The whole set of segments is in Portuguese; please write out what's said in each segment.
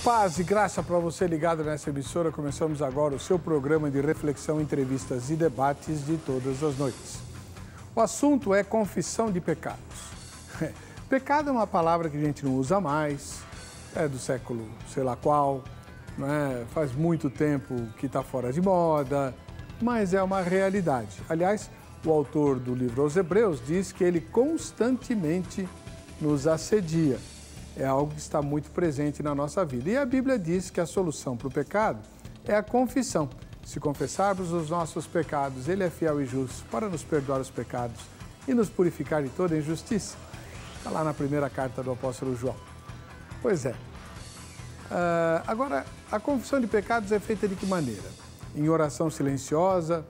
Paz e graça para você ligado nessa emissora. Começamos agora o seu programa de reflexão, entrevistas e debates de todas as noites. O assunto é confissão de pecados. Pecado é uma palavra que a gente não usa mais, é do século sei lá qual, né? Faz muito tempo que está fora de moda, mas é uma realidade. Aliás, o autor do livro aos Hebreus diz que ele constantemente nos assedia. É algo que está muito presente na nossa vida. E a Bíblia diz que a solução para o pecado é a confissão. Se confessarmos os nossos pecados, Ele é fiel e justo para nos perdoar os pecados e nos purificar de toda injustiça. Está lá na primeira carta do apóstolo João. Pois é. Agora, a confissão de pecados é feita de que maneira? Em oração silenciosa,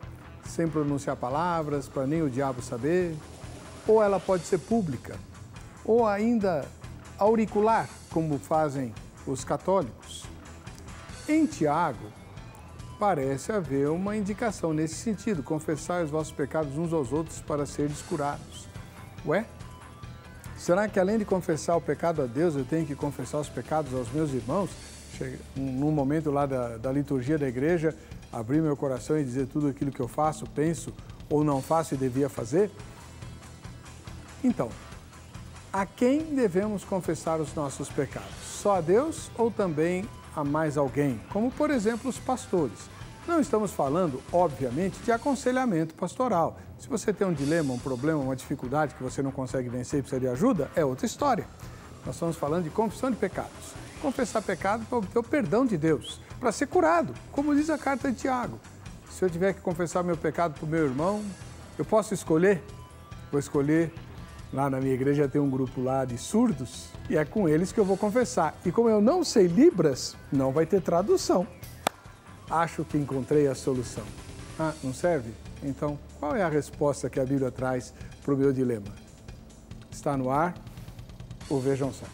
sem pronunciar palavras, para nem o diabo saber? Ou ela pode ser pública? Ou ainda auricular, como fazem os católicos? Em Tiago, parece haver uma indicação nesse sentido: confessai os vossos pecados uns aos outros para seres curados. Ué? Será que além de confessar o pecado a Deus, eu tenho que confessar os pecados aos meus irmãos? Num momento lá da liturgia da igreja, abrir meu coração e dizer tudo aquilo que eu faço, penso ou não faço e devia fazer? Então, a quem devemos confessar os nossos pecados? Só a Deus ou também a mais alguém? Como, por exemplo, os pastores. Não estamos falando, obviamente, de aconselhamento pastoral. Se você tem um dilema, um problema, uma dificuldade que você não consegue vencer e precisa de ajuda, é outra história. Nós estamos falando de confissão de pecados. Confessar pecado para obter o perdão de Deus, para ser curado, como diz a carta de Tiago. Se eu tiver que confessar meu pecado para o meu irmão, eu posso escolher? Vou escolher. Lá na minha igreja tem um grupo lá de surdos e é com eles que eu vou confessar. E como eu não sei Libras, não vai ter tradução. Acho que encontrei a solução. Ah, não serve? Então, qual é a resposta que a Bíblia traz para o meu dilema? Está no ar? Ou vejam só.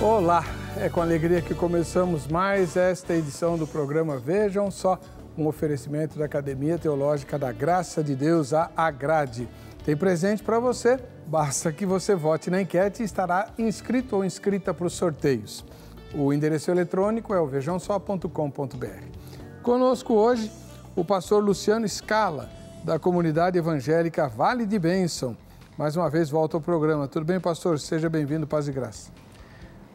Olá, é com alegria que começamos mais esta edição do programa Vejam Só, um oferecimento da Academia Teológica da Graça de Deus, a Agrade. Tem presente para você, basta que você vote na enquete e estará inscrito ou inscrita para os sorteios. O endereço eletrônico é o vejamsó.com.br. Conosco hoje o pastor Luciano Scala, da comunidade evangélica Vale de Bênção. Mais uma vez volta ao programa. Tudo bem, pastor? Seja bem-vindo, paz e graça.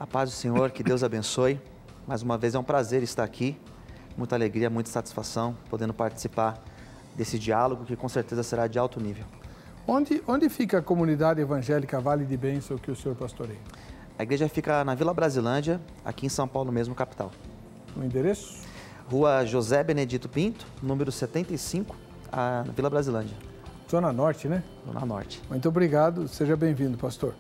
A paz do Senhor, que Deus abençoe. Mais uma vez é um prazer estar aqui, muita alegria, muita satisfação, podendo participar desse diálogo que com certeza será de alto nível. Onde fica a comunidade evangélica Vale de Bênção que o senhor pastoreia? A igreja fica na Vila Brasilândia, aqui em São Paulo mesmo, capital. O endereço? Rua José Benedito Pinto, número 75, na Vila Brasilândia. Zona Norte, né? Zona Norte. Muito obrigado, seja bem-vindo, pastor.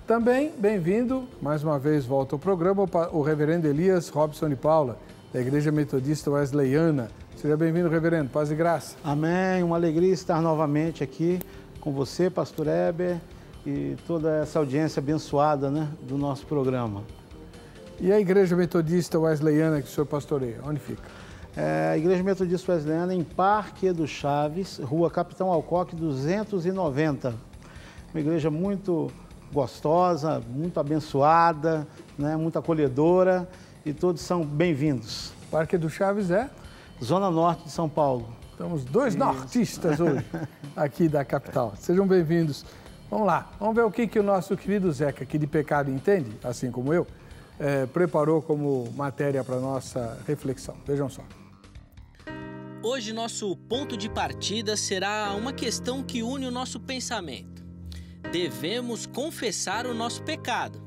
Também bem-vindo, mais uma vez volta ao programa, o reverendo Elias Robson de Paula, da Igreja Metodista Wesleyana. Seja bem-vindo, reverendo, paz e graça. Amém, uma alegria estar novamente aqui com você, pastor Heber, e toda essa audiência abençoada, né, do nosso programa. E a Igreja Metodista Wesleyana que o senhor pastoreia, onde fica? A Igreja Metodista Wesleyana em Parque do Chaves, Rua Capitão Alcoque 290. Uma igreja muito gostosa, muito abençoada, né, muito acolhedora, e todos são bem-vindos. Parque do Chaves é? Zona Norte de São Paulo. Estamos dois nortistas hoje, aqui da capital. Sejam bem-vindos. Vamos lá, vamos ver o que o nosso querido Zeca, que de pecado entende, assim como eu, preparou como matéria para a nossa reflexão. Vejam só. Hoje nosso ponto de partida será uma questão que une o nosso pensamento. Devemos confessar o nosso pecado.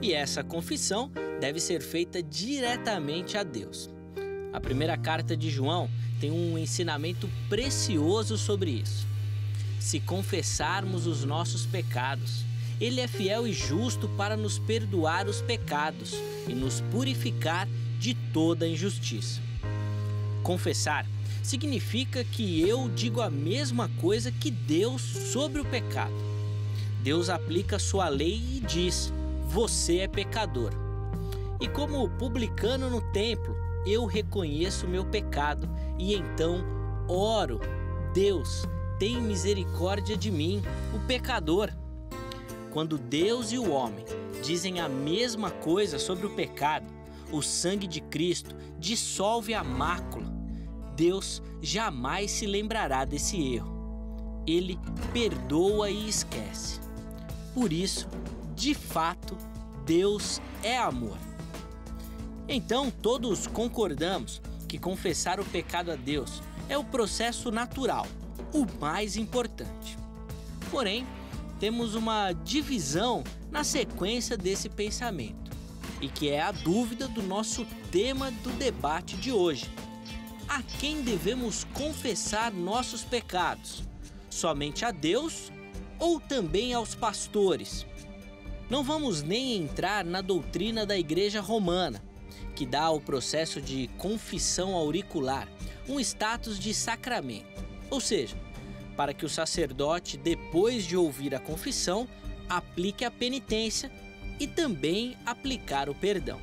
E essa confissão deve ser feita diretamente a Deus. A primeira carta de João tem um ensinamento precioso sobre isso. Se confessarmos os nossos pecados, Ele é fiel e justo para nos perdoar os pecados e nos purificar de toda injustiça. Confessar significa que eu digo a mesma coisa que Deus sobre o pecado. Deus aplica sua lei e diz: você é pecador. E como publicano no templo, eu reconheço o meu pecado e então oro: Deus, tem misericórdia de mim, o pecador. Quando Deus e o homem dizem a mesma coisa sobre o pecado, o sangue de Cristo dissolve a mácula. Deus jamais se lembrará desse erro. Ele perdoa e esquece. Por isso, de fato, Deus é amor. Então, todos concordamos que confessar o pecado a Deus é o processo natural, o mais importante. Porém, temos uma divisão na sequência desse pensamento, e que é a dúvida do nosso tema do debate de hoje. A quem devemos confessar nossos pecados? Somente a Deus ou também aos pastores? Não vamos nem entrar na doutrina da Igreja Romana, que dá ao processo de confissão auricular um status de sacramento, ou seja, para que o sacerdote, depois de ouvir a confissão, aplique a penitência e também aplicar o perdão.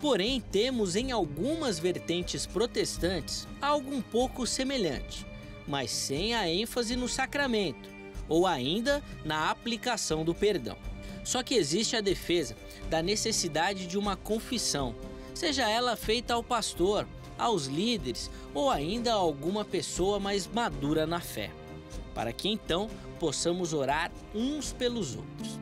Porém, temos em algumas vertentes protestantes algo um pouco semelhante, mas sem a ênfase no sacramento, ou ainda na aplicação do perdão. Só que existe a defesa da necessidade de uma confissão, seja ela feita ao pastor, aos líderes ou ainda a alguma pessoa mais madura na fé, para que então possamos orar uns pelos outros.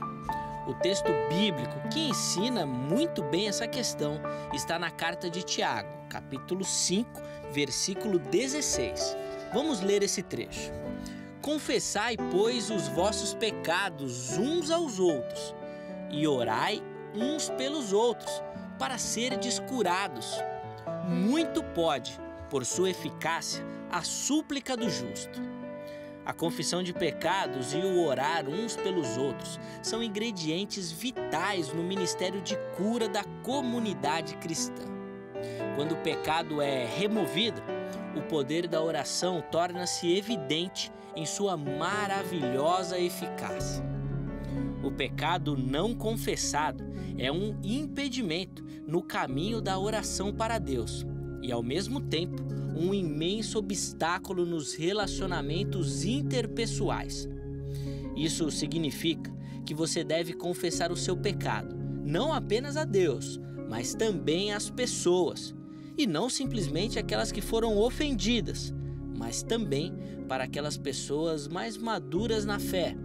O texto bíblico que ensina muito bem essa questão está na carta de Tiago, capítulo 5, versículo 16. Vamos ler esse trecho. Confessai, pois, os vossos pecados uns aos outros, e orai uns pelos outros, para serdes curados. Muito pode, por sua eficácia, a súplica do justo. A confissão de pecados e o orar uns pelos outros são ingredientes vitais no ministério de cura da comunidade cristã. Quando o pecado é removido, o poder da oração torna-se evidente em sua maravilhosa eficácia. O pecado não confessado é um impedimento no caminho da oração para Deus e, ao mesmo tempo, um imenso obstáculo nos relacionamentos interpessoais. Isso significa que você deve confessar o seu pecado, não apenas a Deus, mas também às pessoas, e não simplesmente aquelas que foram ofendidas, mas também para aquelas pessoas mais maduras na fé,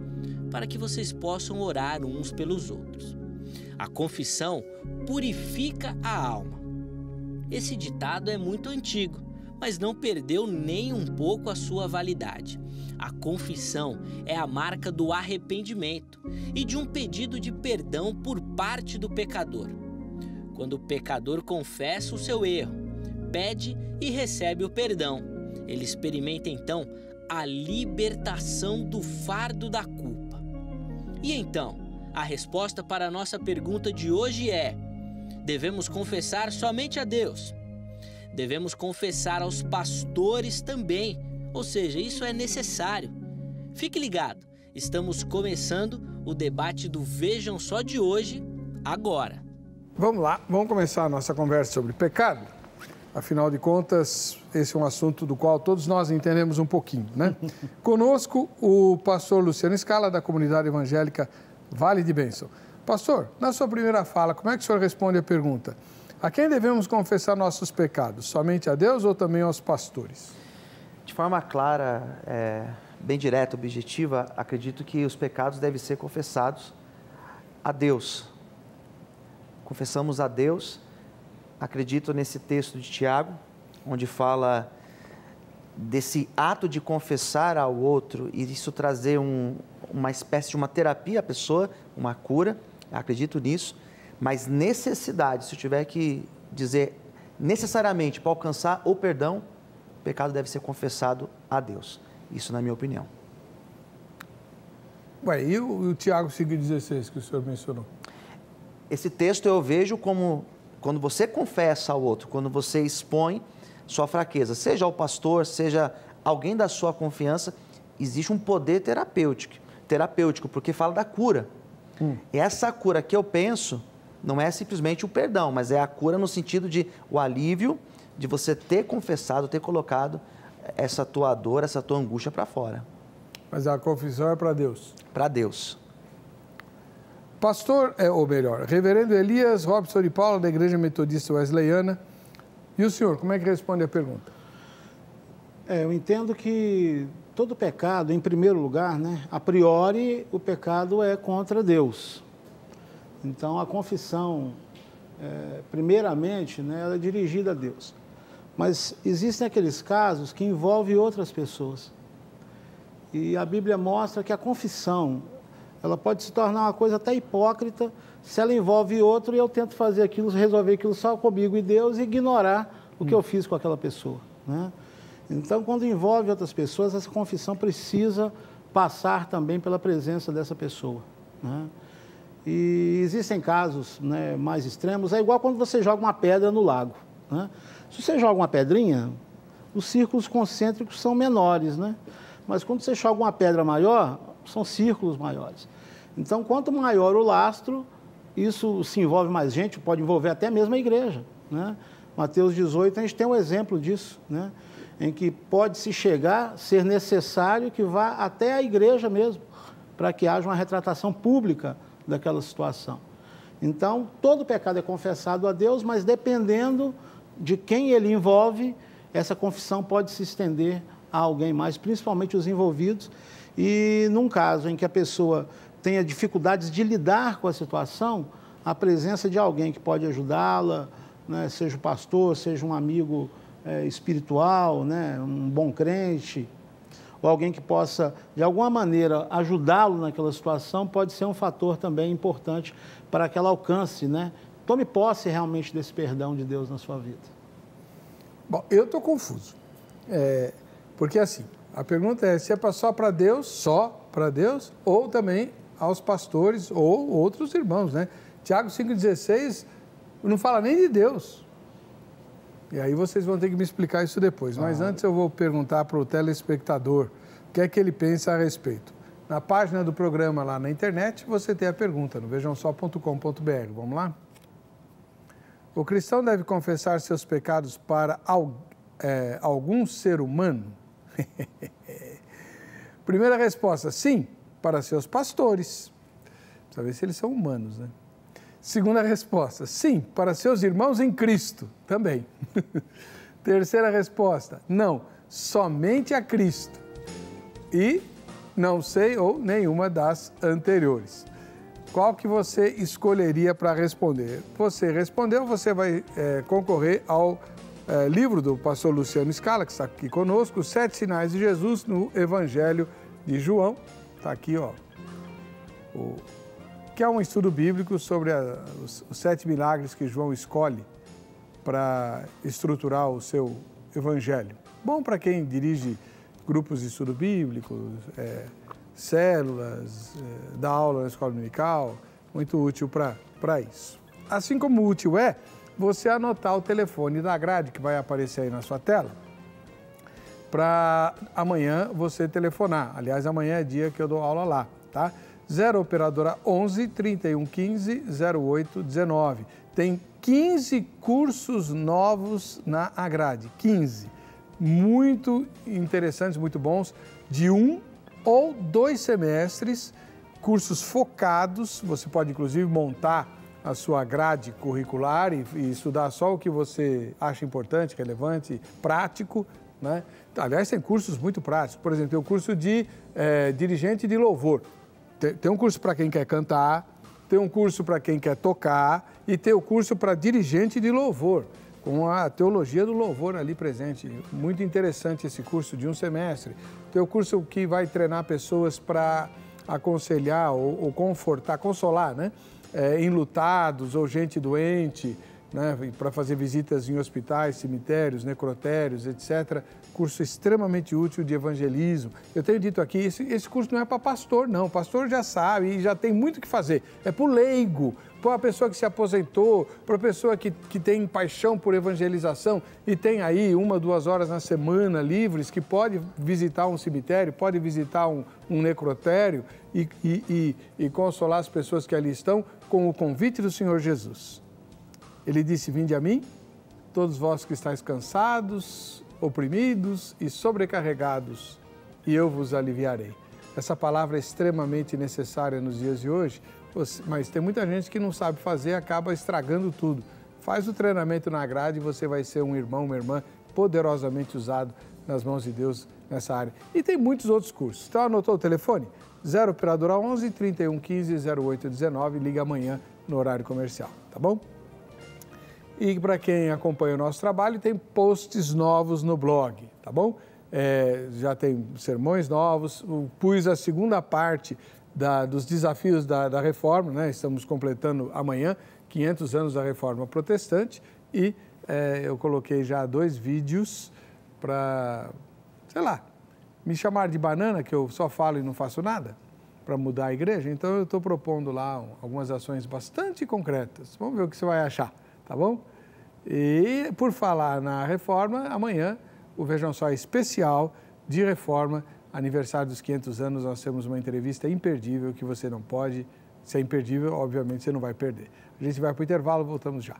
para que vocês possam orar uns pelos outros. A confissão purifica a alma. Esse ditado é muito antigo, mas não perdeu nem um pouco a sua validade. A confissão é a marca do arrependimento e de um pedido de perdão por parte do pecador. Quando o pecador confessa o seu erro, pede e recebe o perdão, ele experimenta então a libertação do fardo da culpa. E então, a resposta para a nossa pergunta de hoje é: devemos confessar somente a Deus. Devemos confessar aos pastores também, ou seja, isso é necessário. Fique ligado, estamos começando o debate do Vejam Só de hoje, agora. Vamos lá, vamos começar a nossa conversa sobre pecado. Afinal de contas, esse é um assunto do qual todos nós entendemos um pouquinho, né? Conosco, o pastor Luciano Scala, da comunidade evangélica Vale de Bênção. Pastor, na sua primeira fala, como é que o senhor responde a pergunta? A quem devemos confessar nossos pecados? Somente a Deus ou também aos pastores? De forma clara, bem direta, objetiva, acredito que os pecados devem ser confessados a Deus. Confessamos a Deus. Acredito nesse texto de Tiago, onde fala desse ato de confessar ao outro e isso trazer uma espécie de uma terapia à pessoa, uma cura. Acredito nisso, mas necessidade, se eu tiver que dizer necessariamente para alcançar o perdão, o pecado deve ser confessado a Deus. Isso na minha opinião. Ué, e o Tiago 5,16 que o senhor mencionou? Esse texto eu vejo como quando você confessa ao outro, quando você expõe sua fraqueza, seja ao pastor, seja alguém da sua confiança, existe um poder terapêutico, porque fala da cura. E essa cura que eu penso Não é simplesmente o perdão, mas é a cura no sentido de o alívio de você ter confessado, ter colocado essa tua dor, essa tua angústia para fora. Mas a confissão é para Deus. Para Deus. Pastor, ou melhor, reverendo Elias Robson de Paula, da Igreja Metodista Wesleyana. E o senhor, como é que responde a pergunta? Eu entendo que todo pecado, em primeiro lugar, né, a priori, o pecado é contra Deus. Então, a confissão, primeiramente, né, ela é dirigida a Deus. Mas existem aqueles casos que envolvem outras pessoas. E a Bíblia mostra que a confissão, ela pode se tornar uma coisa até hipócrita se ela envolve outro e eu tento fazer aquilo, resolver aquilo só comigo e Deus e ignorar o que eu fiz com aquela pessoa, né? Então, quando envolve outras pessoas, essa confissão precisa passar também pela presença dessa pessoa, né? E existem casos, né, mais extremos, é igual quando você joga uma pedra no lago, né? Se você joga uma pedrinha, os círculos concêntricos são menores, né? Mas quando você joga uma pedra maior, são círculos maiores. Então, quanto maior o lastro, isso se envolve mais gente, pode envolver até mesmo a igreja, né? Mateus 18, a gente tem um exemplo disso, né? Em que pode-se chegar, ser necessário que vá até a igreja mesmo, para que haja uma retratação pública daquela situação. Então, todo pecado é confessado a Deus, mas dependendo de quem ele envolve, essa confissão pode se estender a alguém mais, principalmente os envolvidos. E num caso em que a pessoa tenha dificuldades de lidar com a situação, a presença de alguém que pode ajudá-la, né, seja o pastor, seja um amigo espiritual, né, um bom crente, ou alguém que possa, de alguma maneira, ajudá-lo naquela situação, pode ser um fator também importante para que ela alcance, né? Tome posse realmente desse perdão de Deus na sua vida. Bom, eu estou confuso, porque assim, a pergunta é se é só para Deus, ou também aos pastores ou outros irmãos, né? Tiago 5,16 não fala nem de Deus. E aí vocês vão ter que me explicar isso depois. Mas antes eu vou perguntar para o telespectador o que é que ele pensa a respeito. Na página do programa lá na internet, você tem a pergunta no vejamsó.com.br. Vamos lá? O cristão deve confessar seus pecados para algum ser humano? Primeira resposta, sim, para seus pastores. Precisa ver se eles são humanos, né? Segunda resposta, sim, para seus irmãos em Cristo, também. Terceira resposta, não, somente a Cristo. E não sei ou nenhuma das anteriores. Qual que você escolheria para responder? Você respondeu, você vai concorrer ao livro do pastor Luciano Scala, que está aqui conosco, Os 7 Sinais de Jesus no Evangelho de João. Está aqui, ó, que é um estudo bíblico sobre os 7 milagres que João escolhe para estruturar o seu evangelho. Bom para quem dirige grupos de estudo bíblico, células, dá aula na escola dominical, muito útil para isso. Assim como útil é você anotar o telefone da grade que vai aparecer aí na sua tela, para amanhã você telefonar. Aliás, amanhã é dia que eu dou aula lá, tá? 0 operadora 11 31 15 08 19. Tem 15 cursos novos na grade, 15. Muito interessantes, muito bons, de 1 ou 2 semestres, cursos focados. Você pode, inclusive, montar a sua grade curricular e estudar só o que você acha importante, relevante, prático, né? Aliás, tem cursos muito práticos. Por exemplo, tem o curso de dirigente de louvor. Tem um curso para quem quer cantar, tem um curso para quem quer tocar e tem o curso para dirigente de louvor, com a teologia do louvor ali presente. Muito interessante esse curso de 1 semestre. Tem o curso que vai treinar pessoas para aconselhar ou confortar, consolar, né? Enlutados ou gente doente. né, para fazer visitas em hospitais, cemitérios, necrotérios, etc. Curso extremamente útil de evangelismo. Eu tenho dito aqui, esse curso não é para pastor, não. O pastor já sabe e já tem muito o que fazer. É para o leigo, para a pessoa que se aposentou, para a pessoa que tem paixão por evangelização e tem aí 1, 2 horas na semana livres, que pode visitar um cemitério, pode visitar um necrotério e consolar as pessoas que ali estão com o convite do Senhor Jesus. Ele disse, vinde a mim, todos vós que estáis cansados, oprimidos e sobrecarregados, e eu vos aliviarei. Essa palavra é extremamente necessária nos dias de hoje, mas tem muita gente que não sabe fazer, acaba estragando tudo. Faz o treinamento na grade e você vai ser um irmão, uma irmã poderosamente usado nas mãos de Deus nessa área. E tem muitos outros cursos. Então, anotou o telefone? 0 operadora 11 31 15 08 19, liga amanhã no horário comercial, tá bom? E para quem acompanha o nosso trabalho, tem posts novos no blog, tá bom? Já tem sermões novos, pus a segunda parte dos desafios da Reforma, né? Estamos completando amanhã 500 anos da Reforma Protestante e eu coloquei já 2 vídeos para, sei lá, me chamar de banana, que eu só falo e não faço nada, para mudar a igreja. Então eu estou propondo lá algumas ações bastante concretas. Vamos ver o que você vai achar. Tá bom? E por falar na reforma, amanhã o Vejam Só especial de reforma, aniversário dos 500 anos, nós temos uma entrevista imperdível que você não pode, se é imperdível, obviamente você não vai perder. A gente vai para o intervalo, voltamos já.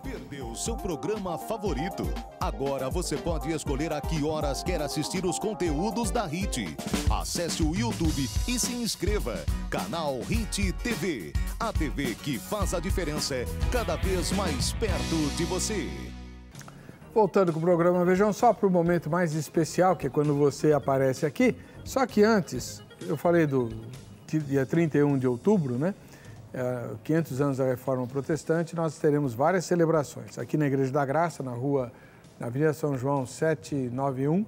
Perdeu seu programa favorito? Agora você pode escolher a que horas quer assistir os conteúdos da HIT. Acesse o YouTube e se inscreva. Canal HIT TV. A TV que faz a diferença cada vez mais perto de você. Voltando com o programa Vejam Só para o momento mais especial, que é quando você aparece aqui. Só que antes, eu falei do dia 31 de outubro, né? 500 anos da Reforma Protestante, nós teremos várias celebrações. Aqui na Igreja da Graça, na Avenida São João 791,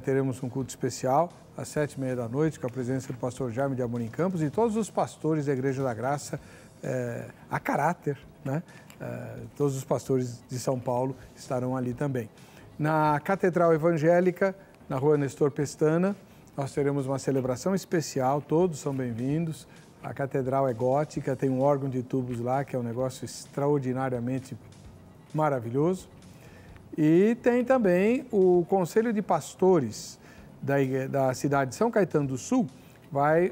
teremos um culto especial às 7h30 da noite, com a presença do pastor Jaime de Amorim Campos e todos os pastores da Igreja da Graça a caráter, né? Todos os pastores de São Paulo estarão ali também. Na Catedral Evangélica, na Rua Nestor Pestana, nós teremos uma celebração especial, todos são bem-vindos. A catedral é gótica, tem um órgão de tubos lá, que é um negócio extraordinariamente maravilhoso. E tem também o Conselho de Pastores da cidade de São Caetano do Sul, vai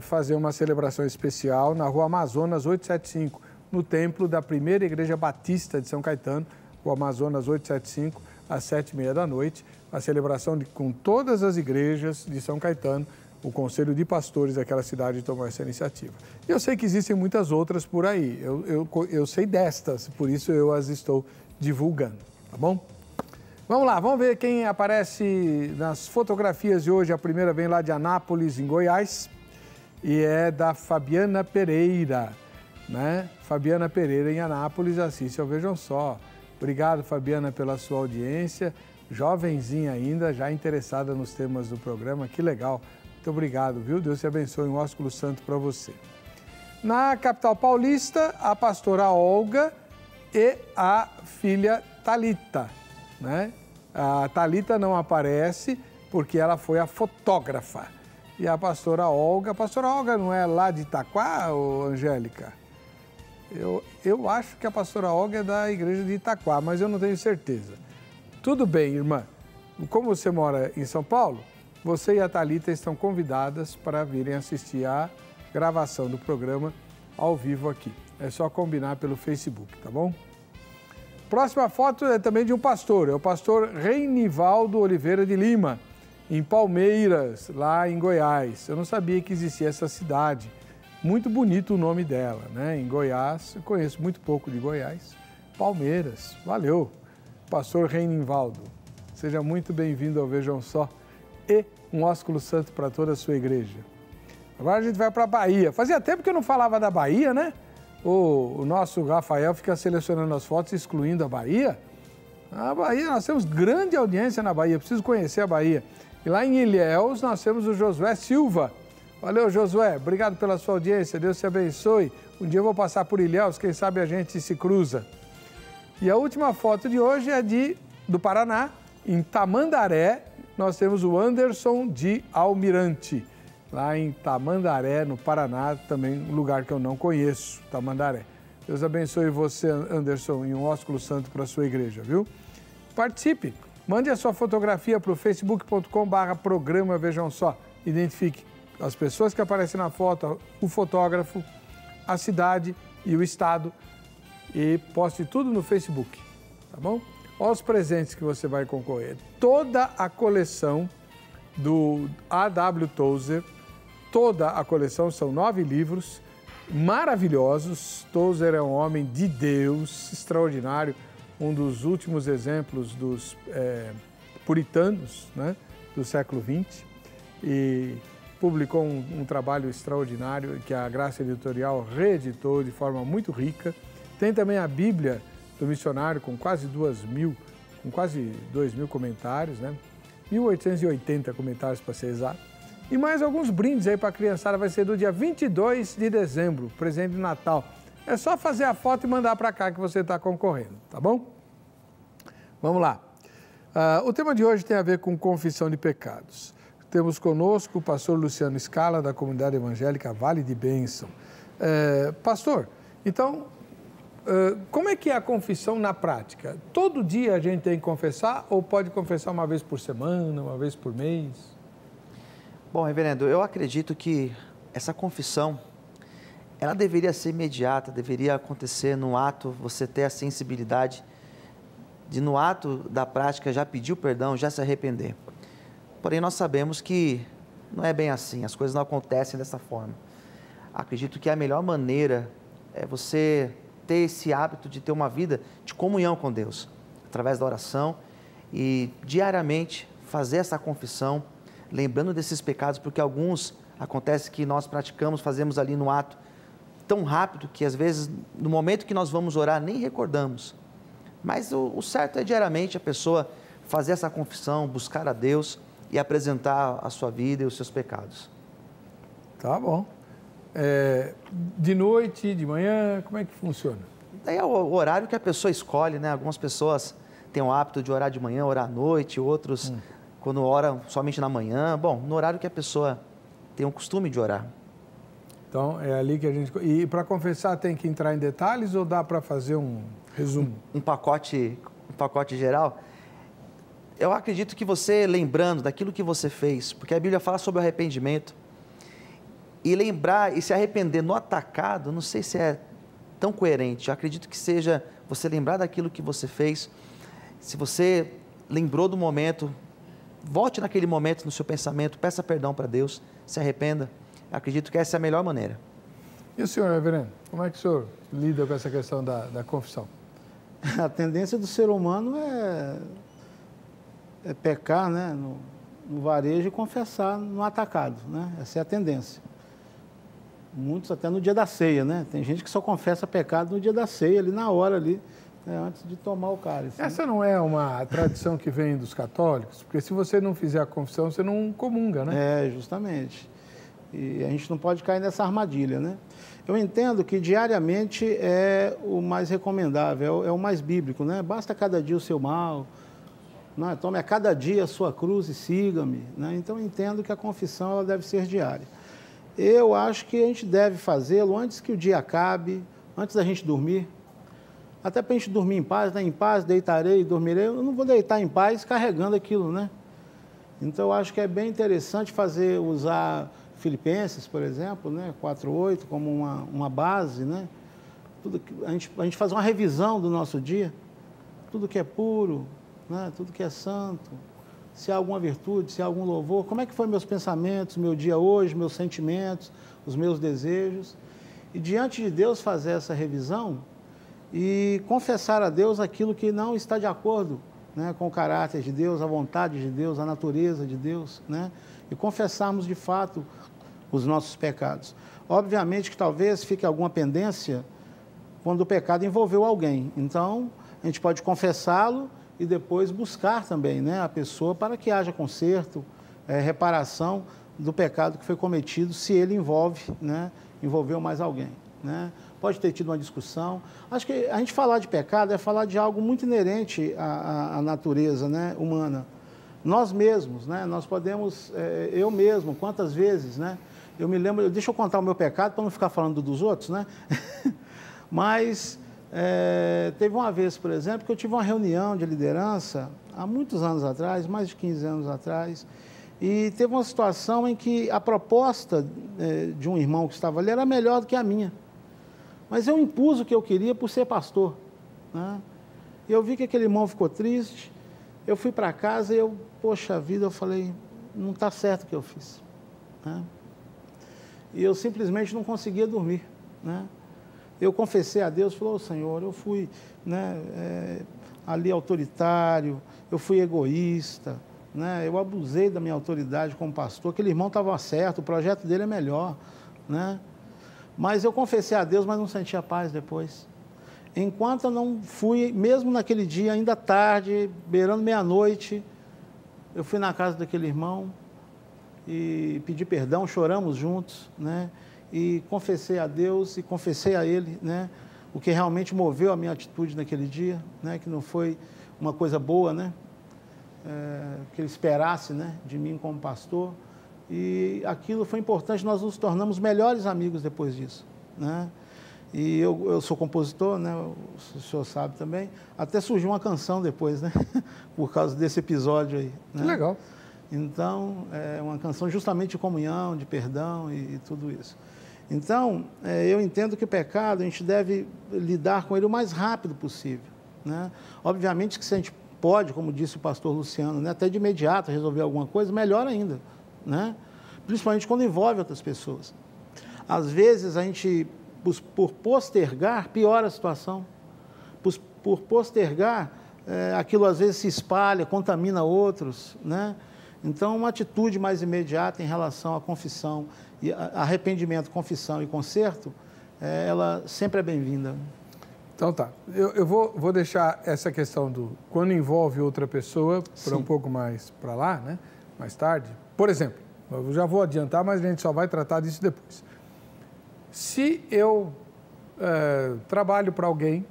fazer uma celebração especial na Rua Amazonas 875, no templo da primeira Igreja Batista de São Caetano, Rua Amazonas 875, às 7h30 da noite. A celebração com todas as igrejas de São Caetano. O Conselho de Pastores daquela cidade tomou essa iniciativa. Eu sei que existem muitas outras por aí, eu sei destas, por isso eu as estou divulgando, tá bom? Vamos lá, vamos ver quem aparece nas fotografias de hoje. A primeira vem lá de Anápolis, em Goiás, e é da Fabiana Pereira, né? Fabiana Pereira em Anápolis, assiste ao Vejam Só. Obrigado, Fabiana, pela sua audiência, jovenzinha ainda, já interessada nos temas do programa, que legal. Muito obrigado, viu? Deus te abençoe, um ósculo santo para você. Na capital paulista, a pastora Olga e a filha Thalita, né? A Thalita não aparece porque ela foi a fotógrafa. E a pastora Olga não é lá de Itaquá, ô Angélica? Eu acho que a pastora Olga é da igreja de Itaquá, mas eu não tenho certeza. Tudo bem, irmã. Como você mora em São Paulo, você e a Thalita estão convidadas para virem assistir a gravação do programa ao vivo aqui. É só combinar pelo Facebook, tá bom? Próxima foto é também de um pastor, é o pastor Reinivaldo Oliveira de Lima, em Palmeiras, lá em Goiás. Eu não sabia que existia essa cidade. Muito bonito o nome dela, né? Em Goiás, eu conheço muito pouco de Goiás. Palmeiras, valeu. Pastor Reinivaldo, seja muito bem-vindo ao Vejam Só. E um ósculo santo para toda a sua igreja. Agora a gente vai para a Bahia. Fazia tempo que eu não falava da Bahia, né? O nosso Rafael fica selecionando as fotos, excluindo a Bahia. A Bahia, nós temos grande audiência na Bahia, preciso conhecer a Bahia. E lá em Ilhéus nós temos o Josué Silva. Valeu, Josué, obrigado pela sua audiência, Deus te abençoe. Um dia eu vou passar por Ilhéus, quem sabe a gente se cruza. E a última foto de hoje é do Paraná, em Tamandaré. Nós temos o Anderson de Almirante, lá em Tamandaré, no Paraná, também um lugar que eu não conheço, Tamandaré. Deus abençoe você, Anderson, e um ósculo santo para a sua igreja, viu? Participe, mande a sua fotografia para o facebook.com/programa Vejam Só. Identifique as pessoas que aparecem na foto, o fotógrafo, a cidade e o estado e poste tudo no Facebook, tá bom? Olha os presentes que você vai concorrer. Toda a coleção do A.W. Tozer, toda a coleção, são 9 livros maravilhosos. Tozer é um homem de Deus, extraordinário, um dos últimos exemplos dos puritanos, né, do século XX, e publicou um trabalho extraordinário que a Graça Editorial reeditou de forma muito rica. Tem também a Bíblia do Missionário, com quase 2.000 comentários, né? 1.880 comentários para ser exato. E mais alguns brindes aí para a criançada, vai ser do dia 22 de dezembro, presente de Natal. É só fazer a foto e mandar para cá que você está concorrendo, tá bom? Vamos lá. O tema de hoje tem a ver com confissão de pecados. Temos conosco o pastor Luciano Scala, da Comunidade Evangélica Vale de Bênção. Pastor, então, como é que é a confissão na prática? Todo dia a gente tem que confessar ou pode confessar uma vez por semana, uma vez por mês? Bom, reverendo, eu acredito que essa confissão, ela deveria ser imediata, deveria acontecer no ato, você ter a sensibilidade de, no ato da prática, já pedir o perdão, já se arrepender. Porém, nós sabemos que não é bem assim, as coisas não acontecem dessa forma. Acredito que a melhor maneira é você ter esse hábito de ter uma vida de comunhão com Deus, através da oração e diariamente fazer essa confissão, lembrando desses pecados, porque alguns acontece que nós praticamos, fazemos ali no ato tão rápido que às vezes no momento que nós vamos orar nem recordamos. Mas o certo é diariamente a pessoa fazer essa confissão, buscar a Deus e apresentar a sua vida e os seus pecados. Tá bom. De noite, de manhã, como é que funciona? Daí é o horário que a pessoa escolhe, né? Algumas pessoas têm o hábito de orar de manhã, orar à noite, outros quando oram somente na manhã. Bom, no horário que a pessoa tem o costume de orar. Então, é ali que a gente... E para confessar tem que entrar em detalhes ou dá para fazer um resumo? Um pacote geral? Eu acredito que você, lembrando daquilo que você fez, porque a Bíblia fala sobre o arrependimento, e lembrar e se arrepender no atacado, não sei se é tão coerente. Eu acredito que seja você lembrar daquilo que você fez. Se você lembrou do momento, volte naquele momento no seu pensamento, peça perdão para Deus, se arrependa. Eu acredito que essa é a melhor maneira. E o senhor, reverendo, como é que o senhor lida com essa questão da confissão? A tendência do ser humano é pecar, né, no varejo e confessar no atacado, né? Essa é a tendência. Muitos até no dia da ceia, né? Tem gente que só confessa pecado no dia da ceia, ali na hora, ali, né, antes de tomar o cálice. Essa não é uma tradição que vem dos católicos? Porque se você não fizer a confissão, você não comunga, né? Justamente. E a gente não pode cair nessa armadilha, né? Eu entendo que diariamente é o mais recomendável, é o mais bíblico, né? Basta cada dia o seu mal, né? Tome a cada dia a sua cruz e siga-me, né? Então eu entendo que a confissão ela deve ser diária. Eu acho que a gente deve fazê-lo antes que o dia acabe, antes da gente dormir. Até para a gente dormir em paz, né? Em paz deitarei e dormirei. Eu não vou deitar em paz carregando aquilo, né? Então eu acho que é bem interessante usar Filipenses, por exemplo, né? 4:8 como uma base, né? A gente faz uma revisão do nosso dia. Tudo que é puro, né? Tudo que é santo. Se há alguma virtude, se há algum louvor, como é que foram meus pensamentos, meu dia hoje, meus sentimentos, os meus desejos. E diante de Deus fazer essa revisão e confessar a Deus aquilo que não está de acordo, né, com o caráter de Deus, a vontade de Deus, a natureza de Deus, né? E confessarmos de fato os nossos pecados. Obviamente que talvez fique alguma pendência quando o pecado envolveu alguém. Então, a gente pode confessá-lo e depois buscar também, né, a pessoa para que haja conserto, reparação do pecado que foi cometido, se ele envolveu mais alguém, né? pode ter tido uma discussão. Acho que a gente falar de pecado é falar de algo muito inerente à natureza, né, humana. Nós mesmos, né, nós podemos, eu mesmo, quantas vezes, né, eu me lembro, deixa eu contar o meu pecado para não ficar falando dos outros, né, mas teve uma vez, por exemplo, que eu tive uma reunião de liderança, há muitos anos atrás, mais de 15 anos atrás, e teve uma situação em que a proposta de um irmão que estava ali era melhor do que a minha, mas eu impus o que eu queria por ser pastor, né, e eu vi que aquele irmão ficou triste. Eu fui para casa e poxa vida, eu falei, não está certo o que eu fiz, né? E eu simplesmente não conseguia dormir, né? Eu confessei a Deus, falei, Senhor, eu fui, né, ali autoritário, eu fui egoísta, né? Eu abusei da minha autoridade como pastor, aquele irmão estava certo, o projeto dele é melhor, né? Mas eu confessei a Deus, mas não sentia paz depois. Enquanto eu não fui, mesmo naquele dia, ainda tarde, beirando meia-noite, eu fui na casa daquele irmão e pedi perdão, choramos juntos, né? E confessei a Deus e confessei a ele, né, o que realmente moveu a minha atitude naquele dia, né, que não foi uma coisa boa, né, que ele esperasse, né, de mim como pastor. E aquilo foi importante, nós nos tornamos melhores amigos depois disso, né? E eu sou compositor, né, o senhor sabe também, até surgiu uma canção depois, né, por causa desse episódio aí, né? Que legal. Então, é uma canção justamente de comunhão, de perdão e tudo isso. Então, eu entendo que o pecado, a gente deve lidar com ele o mais rápido possível, né? Obviamente que se a gente pode, como disse o pastor Luciano, né, até de imediato resolver alguma coisa, melhor ainda, né? Principalmente quando envolve outras pessoas. Às vezes, a gente, por postergar, piora a situação. Por postergar, aquilo às vezes se espalha, contamina outros, né? Então, uma atitude mais imediata em relação à confissão, e arrependimento, confissão e conserto, ela sempre é bem-vinda. Então tá, eu vou deixar essa questão do quando envolve outra pessoa para um pouco mais para lá, né? Mais tarde. Por exemplo, eu já vou adiantar, mas a gente só vai tratar disso depois. Se eu trabalho para alguém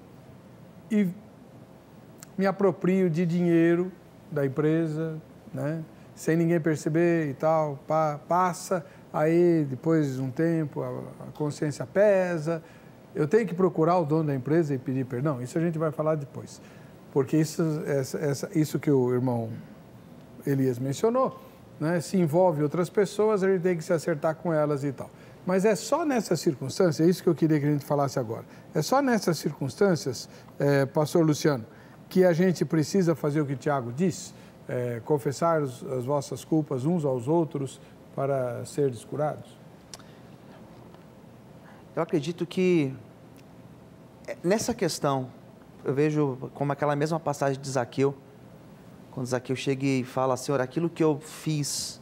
e me aproprio de dinheiro da empresa, né, sem ninguém perceber e tal, passa, aí depois de um tempo a consciência pesa, eu tenho que procurar o dono da empresa e pedir perdão? Isso a gente vai falar depois, porque isso que o irmão Elias mencionou, né, se envolve outras pessoas, a gente tem que se acertar com elas e tal. Mas é só nessas circunstâncias, é isso que eu queria que a gente falasse agora, é só nessas circunstâncias, pastor Luciano, que a gente precisa fazer o que o Tiago diz, confessar as vossas culpas uns aos outros para seres curados? Eu acredito que nessa questão, eu vejo como aquela mesma passagem de Zaqueu, quando Zaqueu chega e fala, Senhor, aquilo que eu fiz,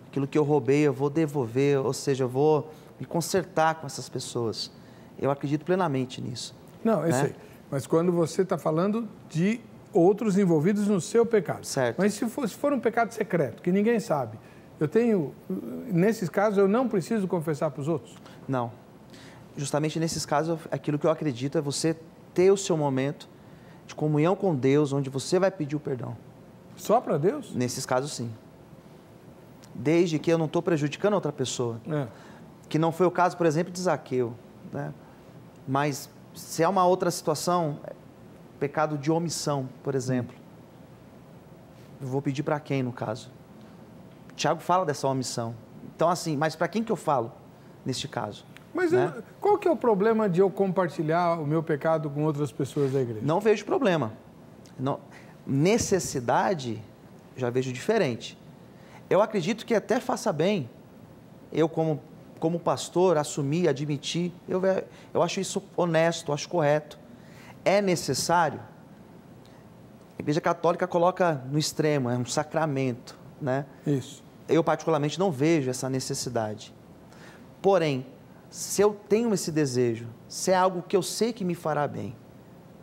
aquilo que eu roubei, eu vou devolver, ou seja, eu vou me consertar com essas pessoas. Eu acredito plenamente nisso. Não, eu sei. Mas quando você está falando de outros envolvidos no seu pecado. Certo. Mas se for um pecado secreto, que ninguém sabe, nesses casos, eu não preciso confessar para os outros? Não. Justamente nesses casos, aquilo que eu acredito é você ter o seu momento de comunhão com Deus, onde você vai pedir o perdão. Só para Deus? Nesses casos, sim. Desde que eu não estou prejudicando outra pessoa. Que não foi o caso, por exemplo, de Zaqueu, né? Mas se é uma outra situação, pecado de omissão, por exemplo, eu vou pedir para quem, no caso? Tiago fala dessa omissão. Então, assim, mas para quem que eu falo neste caso? Mas né? Qual que é o problema de eu compartilhar o meu pecado com outras pessoas da igreja? Não vejo problema. Não. Necessidade, já vejo diferente. Eu acredito que até faça bem, eu como pastor, assumir, admitir, eu acho isso honesto, acho correto. É necessário? A Igreja Católica coloca no extremo, é um sacramento, né? Isso. Eu particularmente não vejo essa necessidade. Porém, se eu tenho esse desejo, se é algo que eu sei que me fará bem,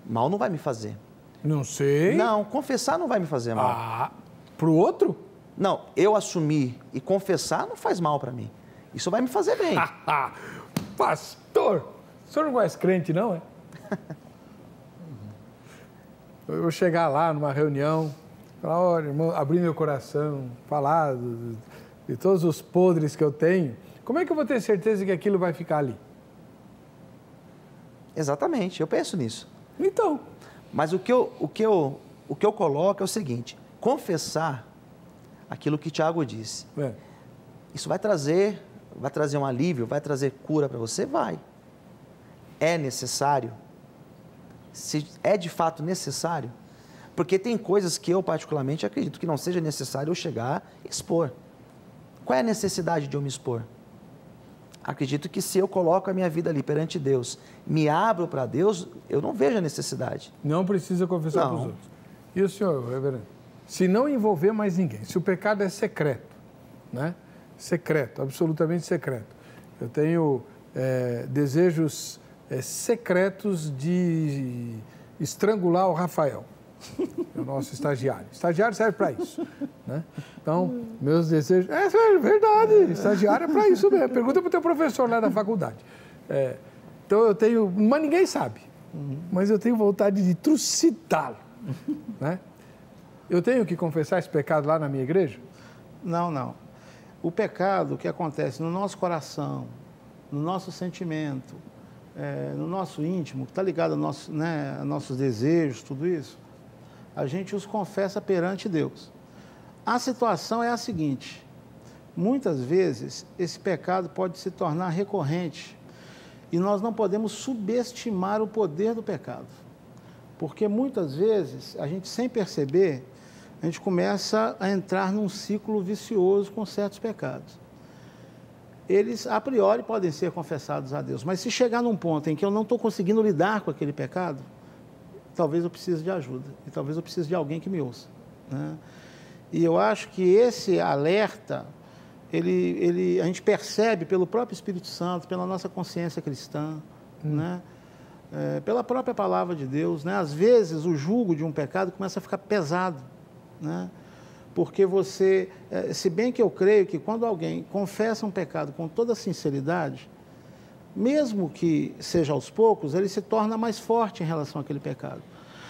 mal não vai me fazer. Não sei. Não, confessar não vai me fazer mal. Pro outro? Não, eu assumir e confessar não faz mal para mim. Isso vai me fazer bem. Pastor, O senhor não conhece crente, não, é? Eu chegar lá numa reunião, falar, olha, irmão, abrir meu coração, falar de todos os podres que eu tenho, como é que eu vou ter certeza que aquilo vai ficar ali? Exatamente, eu penso nisso. Então. Mas o que eu coloco é o seguinte, confessar aquilo que Tiago disse. Isso vai trazer um alívio, vai trazer cura para você? Vai. É necessário? Se é de fato necessário? Porque tem coisas que eu particularmente acredito que não seja necessário eu chegar e expor. Qual é a necessidade de eu me expor? Acredito que se eu coloco a minha vida ali perante Deus, me abro para Deus, eu não vejo a necessidade. Não precisa confessar para os outros. E o senhor, reverendo? Se não envolver mais ninguém, se o pecado é secreto, né? Secreto, absolutamente secreto. Eu tenho desejos secretos de estrangular o Rafael, o nosso estagiário. Estagiário serve para isso, né? Então, meus desejos... É verdade, estagiário é para isso mesmo. Pergunta para o teu professor lá na faculdade. Então, eu tenho... Mas ninguém sabe. Mas eu tenho vontade de trucidá-lo, né? Eu tenho que confessar esse pecado lá na minha igreja? Não. O pecado que acontece no nosso coração, no nosso sentimento, no nosso íntimo, que está ligado a nossos desejos, tudo isso, a gente os confessa perante Deus. A situação é a seguinte, muitas vezes esse pecado pode se tornar recorrente e nós não podemos subestimar o poder do pecado, porque muitas vezes a gente, sem perceber, a gente começa a entrar num ciclo vicioso com certos pecados. Eles, a priori, podem ser confessados a Deus, mas se chegar num ponto em que eu não estou conseguindo lidar com aquele pecado, talvez eu precise de ajuda, e talvez eu precise de alguém que me ouça, né? E eu acho que esse alerta, a gente percebe pelo próprio Espírito Santo, pela nossa consciência cristã, né? Pela própria palavra de Deus, né? Às vezes o jugo de um pecado começa a ficar pesado, né? Porque você, se bem que eu creio que quando alguém confessa um pecado com toda sinceridade, mesmo que seja aos poucos, ele se torna mais forte em relação àquele pecado.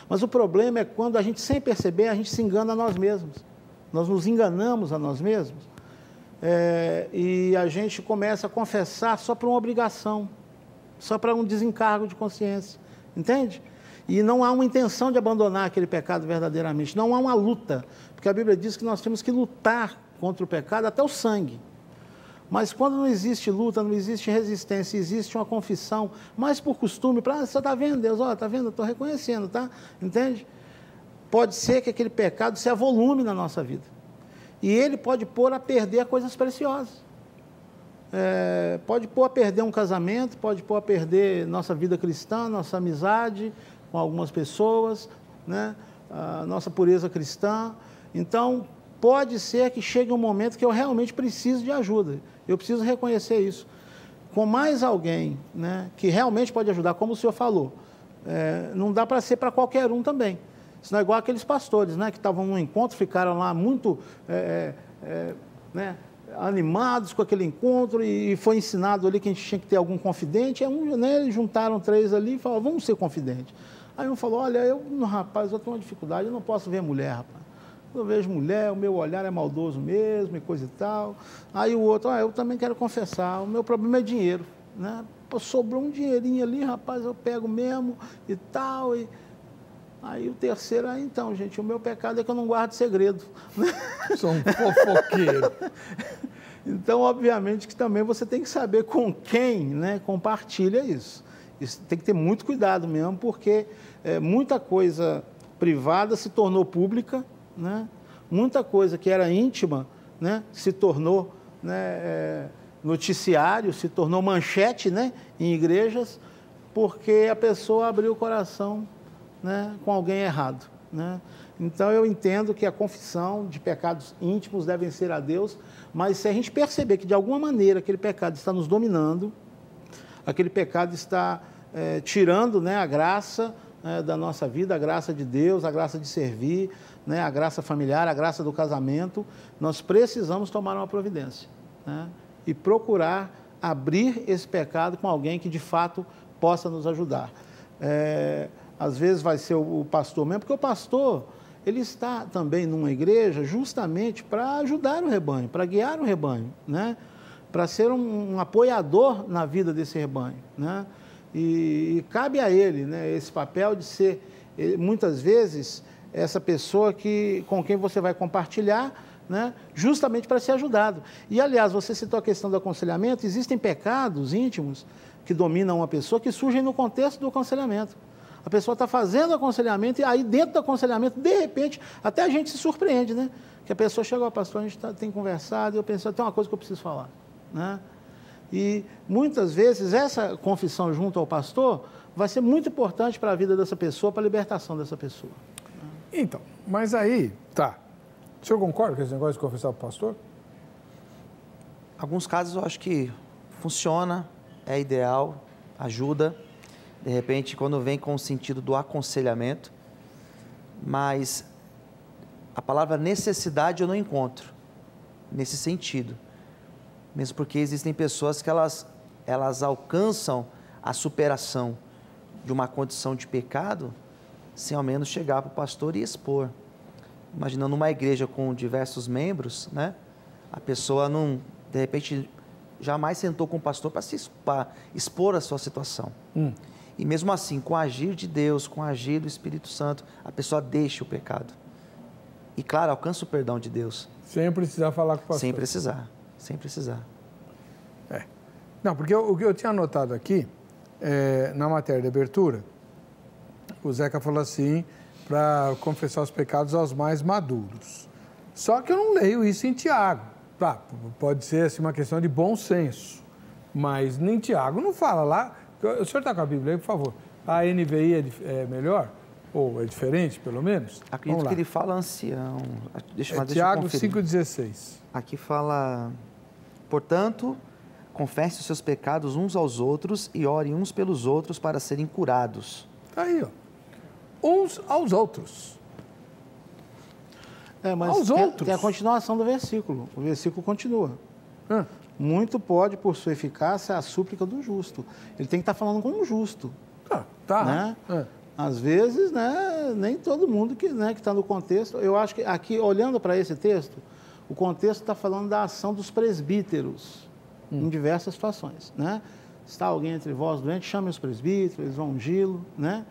Mas o problema é quando a gente, sem perceber, a gente se engana a nós mesmos. Nós nos enganamos a nós mesmos e a gente começa a confessar só por uma obrigação, só para um desencargo de consciência, entende? E não há uma intenção de abandonar aquele pecado verdadeiramente, não há uma luta, porque a Bíblia diz que nós temos que lutar contra o pecado até o sangue. Mas quando não existe luta, não existe resistência, existe uma confissão, mais por costume, você está vendo, Deus, está vendo, eu estou reconhecendo, tá? Entende? Pode ser que aquele pecado se avolume na nossa vida. E ele pode pôr a perder coisas preciosas. Pode pôr a perder um casamento, pode pôr a perder nossa vida cristã, nossa amizade com algumas pessoas, né? A nossa pureza cristã. Então, pode ser que chegue um momento que eu realmente preciso de ajuda. Eu preciso reconhecer isso. Com mais alguém, né, que realmente pode ajudar, como o senhor falou, não dá para ser para qualquer um também. Isso não é igual aqueles pastores, né, que estavam num encontro, ficaram lá muito né, animados com aquele encontro e foi ensinado ali que a gente tinha que ter algum confidente. Eles juntaram 3 ali e falaram, vamos ser confidentes. Aí um falou, olha, rapaz, eu tenho uma dificuldade, eu não posso ver mulher, rapaz. Eu vejo mulher, o meu olhar é maldoso mesmo e coisa e tal. Aí o outro, eu também quero confessar, o meu problema é dinheiro, né? Pô, sobrou um dinheirinho ali, rapaz, eu pego mesmo e tal. Aí o terceiro, então, gente, o meu pecado é que eu não guardo segredo. Sou um fofoqueiro. Então, obviamente, que também você tem que saber com quem, né, compartilha isso. Isso tem que ter muito cuidado mesmo, porque muita coisa privada se tornou pública, né? Muita coisa que era íntima, né, se tornou, né, noticiário, se tornou manchete, né, em igrejas, porque a pessoa abriu o coração, né, com alguém errado, né? Então eu entendo que a confissão de pecados íntimos devem ser a Deus, mas se a gente perceber que de alguma maneira aquele pecado está nos dominando, aquele pecado está tirando, né, a graça da nossa vida, a graça de Deus, a graça de servir, né, a graça familiar, a graça do casamento, nós precisamos tomar uma providência, né, e procurar abrir esse pecado com alguém que de fato possa nos ajudar. Às vezes vai ser o pastor mesmo, porque o pastor, ele está também numa igreja justamente para ajudar o rebanho, para guiar o rebanho, né? Para ser um apoiador na vida desse rebanho, né? E cabe a ele, né, esse papel de ser, muitas vezes, essa pessoa com quem você vai compartilhar, né, justamente para ser ajudado. E, aliás, você citou a questão do aconselhamento, existem pecados íntimos que dominam uma pessoa que surgem no contexto do aconselhamento. A pessoa está fazendo aconselhamento e aí dentro do aconselhamento, de repente, até a gente se surpreende, né? Que a pessoa chega ao pastor, a gente tem conversado e eu penso, tem uma coisa que eu preciso falar, né? E muitas vezes essa confissão junto ao pastor vai ser muito importante para a vida dessa pessoa, para a libertação dessa pessoa. Então, mas aí, tá. O senhor concorda com esse negócio de confessar para o pastor? Em alguns casos eu acho que funciona, é ideal, ajuda. De repente, quando vem com o sentido do aconselhamento, mas a palavra necessidade eu não encontro nesse sentido. Mesmo porque existem pessoas que elas alcançam a superação de uma condição de pecado sem ao menos chegar para o pastor e expor. Imaginando uma igreja com diversos membros, né? A pessoa não, de repente, jamais sentou com o pastor para expor a sua situação. E mesmo assim, com o agir de Deus, com o agir do Espírito Santo, a pessoa deixa o pecado. E, claro, alcança o perdão de Deus. Sem precisar falar com o pastor. Sem precisar, sem precisar. Não, porque o que eu tinha anotado aqui, na matéria de abertura, o Zeca falou assim, para confessar os pecados aos mais maduros. Só que eu não leio isso em Tiago. Tá, pode ser assim, uma questão de bom senso, mas nem Tiago não fala lá. O senhor está com a Bíblia aí, por favor? A NVI é melhor? Ou é diferente, pelo menos? Acredito que ele fala ancião. Deixa Tiago eu conferir. 5,16. Aqui fala, portanto, confesse os seus pecados uns aos outros e orem uns pelos outros para serem curados. Está aí, ó. Uns aos outros. Mas aos outros. Tem a continuação do versículo. O versículo continua. Muito pode, por sua eficácia, a súplica do justo. Ele tem que estar falando com um justo. Tá. Né? Às vezes, né, nem todo mundo que está no contexto. Eu acho que aqui, olhando para esse texto, o contexto está falando da ação dos presbíteros em diversas situações. Né? Está alguém entre vós doente, chame os presbíteros, eles vão ungí-lo. Né?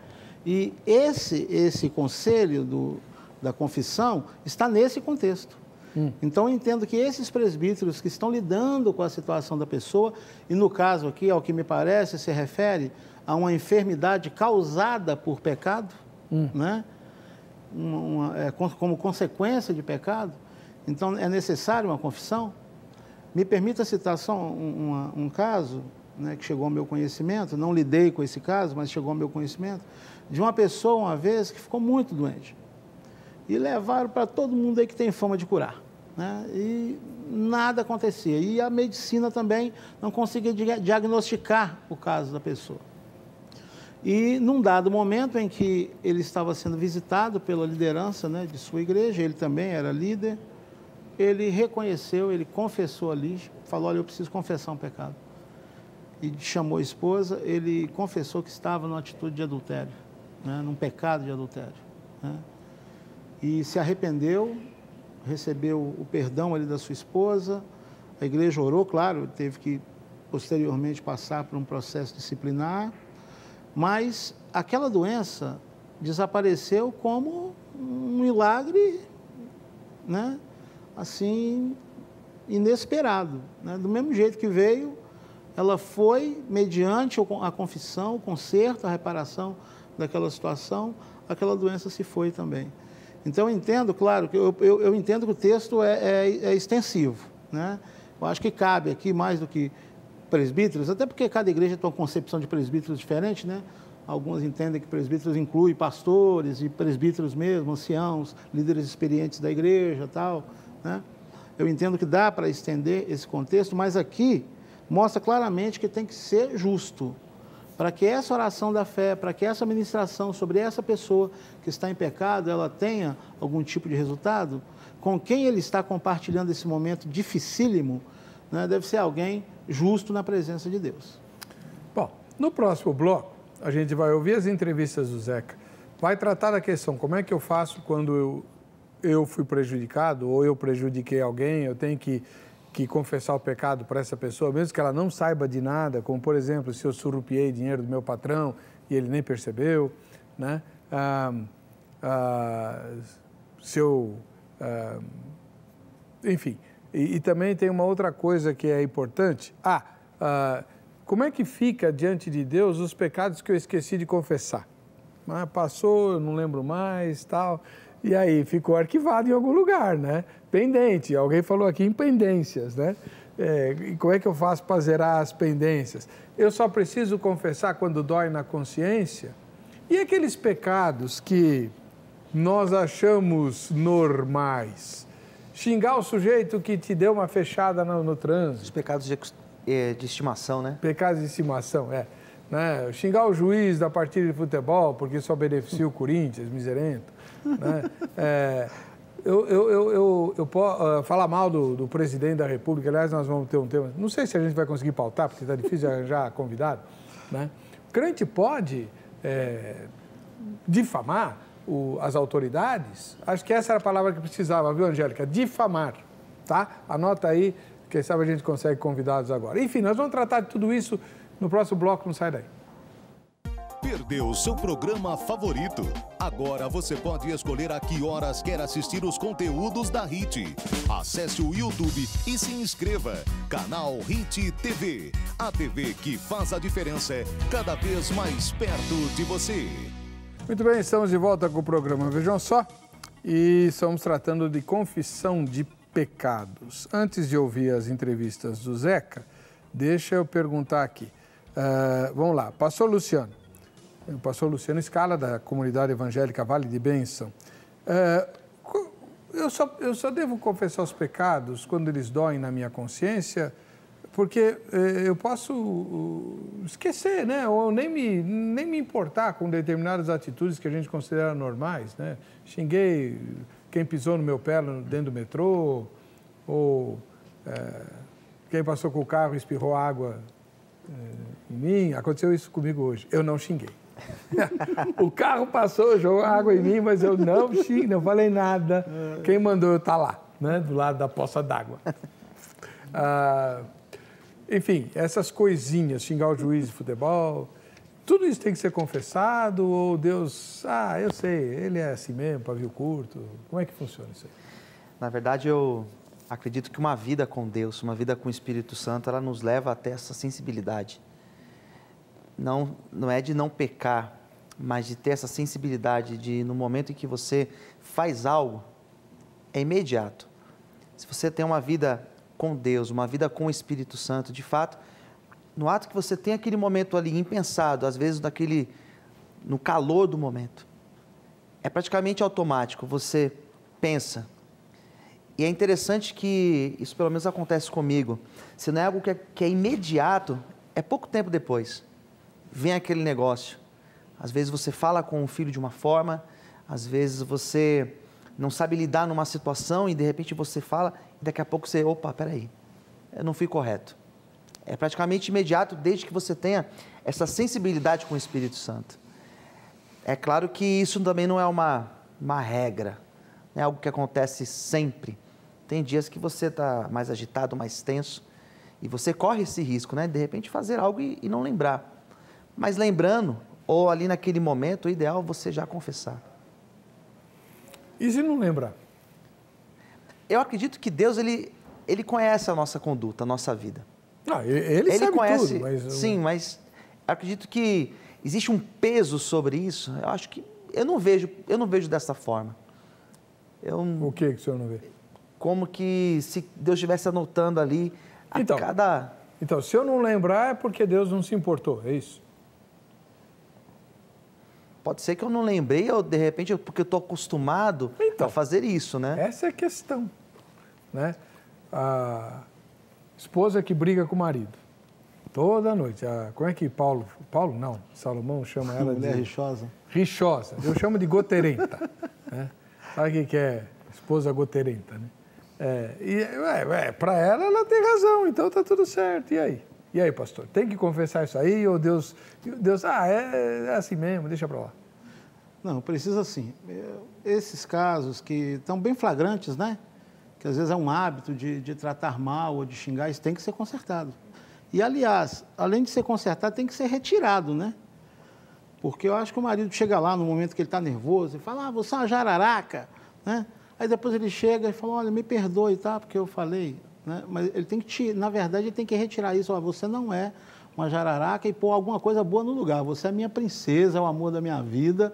E esse conselho da confissão está nesse contexto. Então, eu entendo que esses presbíteros que estão lidando com a situação da pessoa, e no caso aqui, ao que me parece, se refere a uma enfermidade causada por pecado, né? Como consequência de pecado, então é necessário uma confissão. Me permita citar só um caso, né, que chegou ao meu conhecimento, não lidei com esse caso, mas chegou ao meu conhecimento, de uma pessoa uma vez que ficou muito doente. E levaram para todo mundo aí que tem fama de curar. Né? E nada acontecia. E a medicina também não conseguia diagnosticar o caso da pessoa. E num dado momento em que ele estava sendo visitado pela liderança, né, de sua igreja, ele também era líder, ele reconheceu, ele confessou ali, falou, olha, eu preciso confessar um pecado. E chamou a esposa, ele confessou que estava numa atitude de adultério, né, num pecado de adultério. Né? E se arrependeu, recebeu o perdão ali da sua esposa, a igreja orou, claro, teve que posteriormente passar por um processo disciplinar, mas aquela doença desapareceu como um milagre, né, assim, inesperado. Né? Do mesmo jeito que veio, ela foi, mediante a confissão, o conserto, a reparação daquela situação, aquela doença se foi também. Então, eu entendo, claro, que eu entendo que o texto é extensivo, né? Eu acho que cabe aqui mais do que presbíteros, até porque cada igreja tem uma concepção de presbíteros diferente, né? Algumas entendem que presbíteros inclui pastores e presbíteros mesmo, anciãos, líderes experientes da igreja, tal, né? Eu entendo que dá para estender esse contexto, mas aqui mostra claramente que tem que ser justo. Para que essa oração da fé, para que essa ministração sobre essa pessoa que está em pecado, ela tenha algum tipo de resultado, com quem ele está compartilhando esse momento dificílimo, né, deve ser alguém justo na presença de Deus. Bom, No próximo bloco, a gente vai ouvir as entrevistas do Zeca. Vai tratar da questão, como é que eu faço quando eu fui prejudicado ou eu prejudiquei alguém, eu tenho que confessar o pecado para essa pessoa, mesmo que ela não saiba de nada, como, por exemplo, se eu surrupiei dinheiro do meu patrão e ele nem percebeu, né? Se eu... enfim, e também tem uma outra coisa que é importante. Como é que fica diante de Deus os pecados que eu esqueci de confessar? Passou, eu não lembro mais, tal... E aí, ficou arquivado em algum lugar, né? Pendente. Alguém falou aqui em pendências, né? E como é que eu faço para zerar as pendências? Eu só preciso confessar quando dói na consciência? E aqueles pecados que nós achamos normais? Xingar o sujeito que te deu uma fechada no trânsito. Os pecados de estimação, né? Pecados de estimação, né? Xingar o juiz da partida de futebol porque só beneficia o Corinthians, miserento. Né? Eu posso falar mal do presidente da República. Aliás, nós vamos ter um tema, não sei se a gente vai conseguir pautar, porque está difícil arranjar convidado, né? O crente pode difamar as autoridades? Acho que essa era a palavra que precisava, viu, Angélica? Difamar, tá? Anota aí, quem sabe a gente consegue convidados agora. Enfim, nós vamos tratar de tudo isso no próximo bloco, não sai daí. Perdeu seu programa favorito? Agora você pode escolher a que horas quer assistir os conteúdos da HIT. Acesse o YouTube e se inscreva. Canal HIT TV. A TV que faz a diferença cada vez mais perto de você. Muito bem, estamos de volta com o programa Vejam Só. E estamos tratando de confissão de pecados. Antes de ouvir as entrevistas do Zeca, deixa eu perguntar aqui. Vamos lá, Pastor Luciano. O pastor Luciano Scala, da comunidade evangélica Vale de Bênção. Eu só devo confessar os pecados quando eles doem na minha consciência, porque eu posso esquecer, né? Ou nem me importar com determinadas atitudes que a gente considera normais, né? Xinguei quem pisou no meu pé dentro do metrô, ou quem passou com o carro e espirrou água em mim. Aconteceu isso comigo hoje. Eu não xinguei. O carro passou, jogou água em mim, mas eu não xinguei, não falei nada. Quem mandou eu estar lá, né, do lado da poça d'água. Enfim, essas coisinhas, xingar o juiz de futebol, tudo isso tem que ser confessado ou Deus, eu sei, ele é assim mesmo, pavio curto. Como é que funciona isso aí? Na verdade, eu acredito que uma vida com Deus, uma vida com o Espírito Santo, ela nos leva até essa sensibilidade. Não é de não pecar, mas de ter essa sensibilidade de, no momento em que você faz algo, é imediato. Se você tem uma vida com Deus, uma vida com o Espírito Santo, de fato, no ato que você tem aquele momento ali impensado, às vezes no calor do momento, é praticamente automático, você pensa. E é interessante que isso pelo menos acontece comigo. Se não é algo que é imediato, é pouco tempo depois. Vem aquele negócio. Às vezes você fala com o filho de uma forma, às vezes você não sabe lidar numa situação e de repente você fala e daqui a pouco você, peraí, eu não fui correto. É praticamente imediato desde que você tenha essa sensibilidade com o Espírito Santo. É claro que isso também não é uma regra, não é algo que acontece sempre. Tem dias que você está mais agitado, mais tenso e você corre esse risco, né? De repente fazer algo e não lembrar. Mas lembrando, ou ali naquele momento, o ideal é você já confessar. E se não lembrar? Eu acredito que Deus, ele conhece a nossa conduta, a nossa vida. Ele sabe conhece, tudo. Mas sim, mas acredito que existe um peso sobre isso. Eu acho que eu não vejo dessa forma. O que o senhor não vê? Como que se Deus estivesse anotando ali cada... Então, se eu não lembrar é porque Deus não se importou, é isso? Pode ser que eu não lembrei, ou de repente, porque eu estou acostumado a fazer isso, né? Essa é a questão, né? A esposa que briga com o marido, toda noite. Como é que Salomão chama ela de... Mulher rixosa. Rixosa, eu chamo de goterenta. Né? Sabe o que é esposa goterenta, né? Para ela tem razão, então tá tudo certo, e aí? E aí, pastor, tem que confessar isso aí ou Deus é assim mesmo, deixa para lá? Não, precisa sim. Esses casos que estão bem flagrantes, né? Que às vezes é um hábito de tratar mal ou de xingar, isso tem que ser consertado. E, aliás, além de ser consertado, tem que ser retirado, né? Porque eu acho que o marido chega lá no momento que ele está nervoso e fala, você é uma jararaca, né? Aí depois ele chega e fala, olha, me perdoe, tá? Porque eu falei, né? Mas ele tem que, na verdade, ele tem que retirar isso. Ó, você não é uma jararaca e pôr alguma coisa boa no lugar. Você é minha princesa, é o amor da minha vida.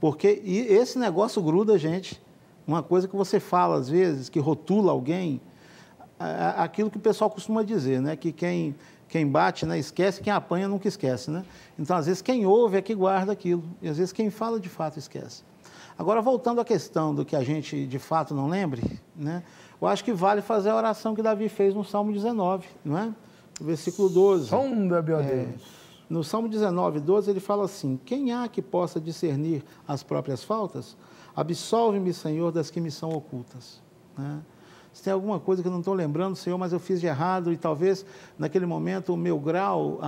Porque esse negócio gruda, gente. Uma coisa que você fala, às vezes, que rotula alguém, aquilo que o pessoal costuma dizer, né? Que quem bate, né, esquece, quem apanha nunca esquece, né? Então, às vezes, quem ouve é que guarda aquilo. E, às vezes, quem fala, de fato, esquece. Agora, voltando à questão do que a gente, de fato, não lembre, né? Eu acho que vale fazer a oração que Davi fez no Salmo 19, não é? O versículo 12. Sonda, meu Deus. No Salmo 19, 12, ele fala assim, quem há que possa discernir as próprias faltas? Absolve-me, Senhor, das que me são ocultas. Né? Se tem alguma coisa que eu não estou lembrando, Senhor, mas eu fiz de errado e talvez naquele momento o meu grau,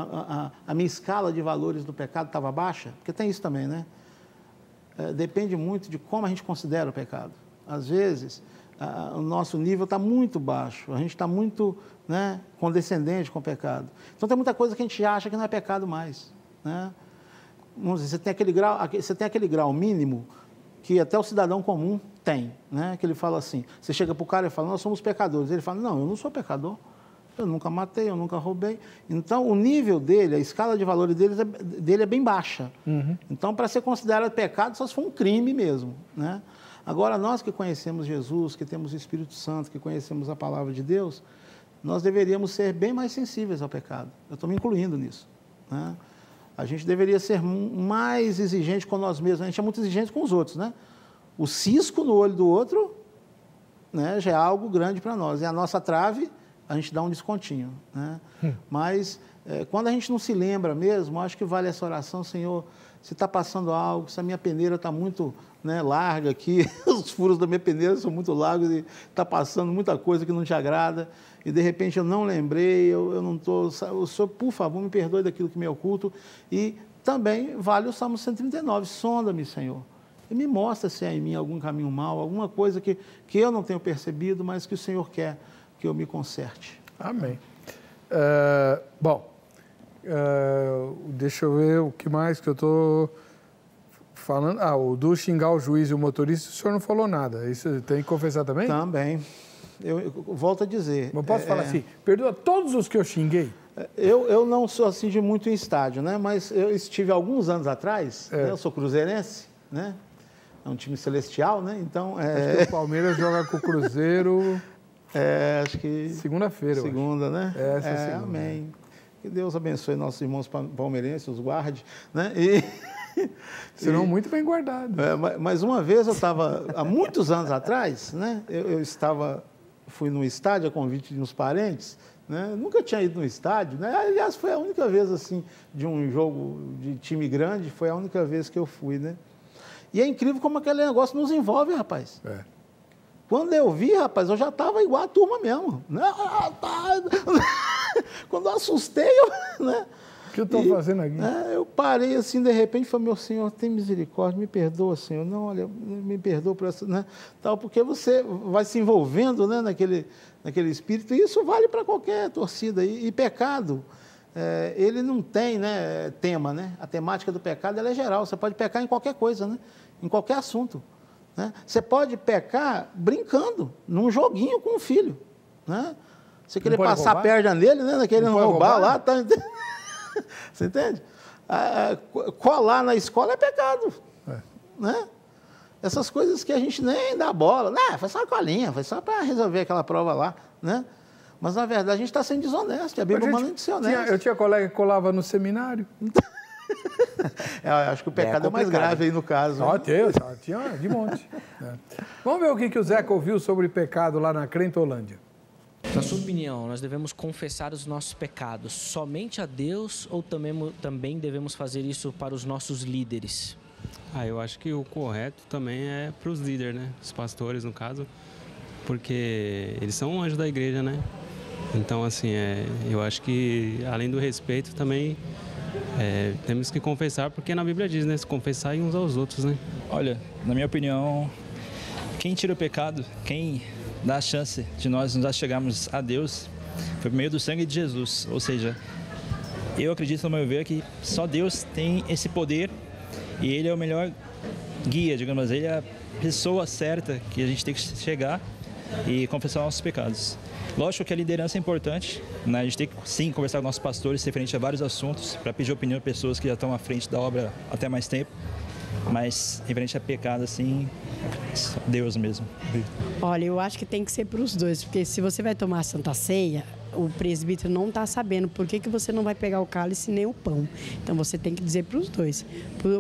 a minha escala de valores do pecado estava baixa, porque tem isso também, né? Depende muito de como a gente considera o pecado. Às vezes, o nosso nível está muito baixo, a gente está muito, né, condescendente com o pecado. Então, tem muita coisa que a gente acha que não é pecado mais. Né? Vamos dizer, você tem aquele grau mínimo que até o cidadão comum tem, né? Que ele fala assim, você chega para o cara e fala, nós somos pecadores. Ele fala, não, eu não sou pecador, eu nunca matei, eu nunca roubei. Então, o nível dele, a escala de valores dele é bem baixa. Então, para ser considerado pecado, só se for um crime mesmo, né? Agora, nós que conhecemos Jesus, que temos o Espírito Santo, que conhecemos a Palavra de Deus, nós deveríamos ser bem mais sensíveis ao pecado. Eu estou me incluindo nisso, né? A gente deveria ser mais exigente com nós mesmos. A gente é muito exigente com os outros, né? O cisco no olho do outro, né, já é algo grande para nós. E a nossa trave, a gente dá um descontinho, né? Mas, quando a gente não se lembra mesmo, acho que vale essa oração, Senhor, se está passando algo, se a minha peneira está muito, né, larga aqui, os furos da minha peneira são muito largos e está passando muita coisa que não te agrada, e de repente eu não lembrei, eu não estou... O Senhor, por favor, me perdoe daquilo que me oculto. E também vale o Salmo 139, sonda-me, Senhor, e me mostra se há em mim algum caminho mau, alguma coisa que eu não tenho percebido, mas que o Senhor quer que eu me conserte. Amém. Deixa eu ver o que mais que eu estou falando. O do xingar o juiz e o motorista, o senhor não falou nada. Isso tem que confessar também? Também. Eu volto a dizer. Mas posso falar assim, perdoa todos os que eu xinguei? Eu não sou assim de muito em estádio, né? Mas eu estive alguns anos atrás, né? Eu sou cruzeirense, né? É um time celestial, né? Então, acho que o Palmeiras joga com o Cruzeiro... acho que... Segunda-feira, Segunda, né? Essa é segunda. Amém. Que Deus abençoe nossos irmãos palmeirenses, os guarde, né? Serão muito bem guardados. Mas uma vez eu estava, há muitos anos atrás, né? Fui num estádio a convite de uns parentes, né? Nunca tinha ido no estádio, né? Aliás, foi a única vez, assim, de um jogo de time grande, foi a única vez que eu fui, né? E é incrível como aquele negócio nos envolve, rapaz. Quando eu vi, rapaz, eu já estava igual a turma mesmo. Né? Quando eu assustei, né? O que eu estou fazendo aqui? Eu parei assim, de repente, falei, meu Senhor, tem misericórdia, me perdoa, Senhor. Não, olha, me perdoa por essa, né? Tal, porque você vai se envolvendo, né, naquele espírito, e isso vale para qualquer torcida. E pecado, ele não tem, né, tema, né? A temática do pecado ela é geral, você pode pecar em qualquer coisa, né? Em qualquer assunto. Né? Você pode pecar brincando, num joguinho com o filho. Né? Você querer passar a perna nele, né? Querendo roubar lá. Tá... Você entende? Colar na escola é pecado. Né? Essas coisas que a gente nem dá bola. Né? Foi só uma colinha, foi só para resolver aquela prova lá. Né? Mas, na verdade, a gente está sendo desonesto. A Bíblia manda a gente ser honesto. Eu tinha colega que colava no seminário. Eu acho que o pecado é mais grave aí no caso. Tinha de monte. Vamos ver o que o Zeca ouviu sobre pecado lá na Crentolândia. Na sua opinião, nós devemos confessar os nossos pecados somente a Deus ou também devemos fazer isso para os nossos líderes? Eu acho que o correto também é para os líderes, né? Os pastores, no caso, porque eles são anjos da igreja, né? Então, assim, eu acho que, além do respeito, também temos que confessar, porque na Bíblia diz, né? Se confessar uns aos outros, né? Olha, na minha opinião, quem tira o pecado, quem dá a chance de nós nos chegarmos a Deus, foi por meio do sangue de Jesus. Ou seja, eu acredito, no meu ver, que só Deus tem esse poder e Ele é o melhor guia, digamos, Ele é a pessoa certa que a gente tem que chegar e confessar nossos pecados. Lógico que a liderança é importante, né? A gente tem que, sim, conversar com nossos pastores referente a vários assuntos, para pedir opinião de pessoas que já estão à frente da obra até mais tempo, mas referente a pecado, assim, Deus mesmo. Olha, eu acho que tem que ser para os dois, porque se você vai tomar a Santa Ceia, o presbítero não está sabendo por que você não vai pegar o cálice nem o pão. Então você tem que dizer para os dois.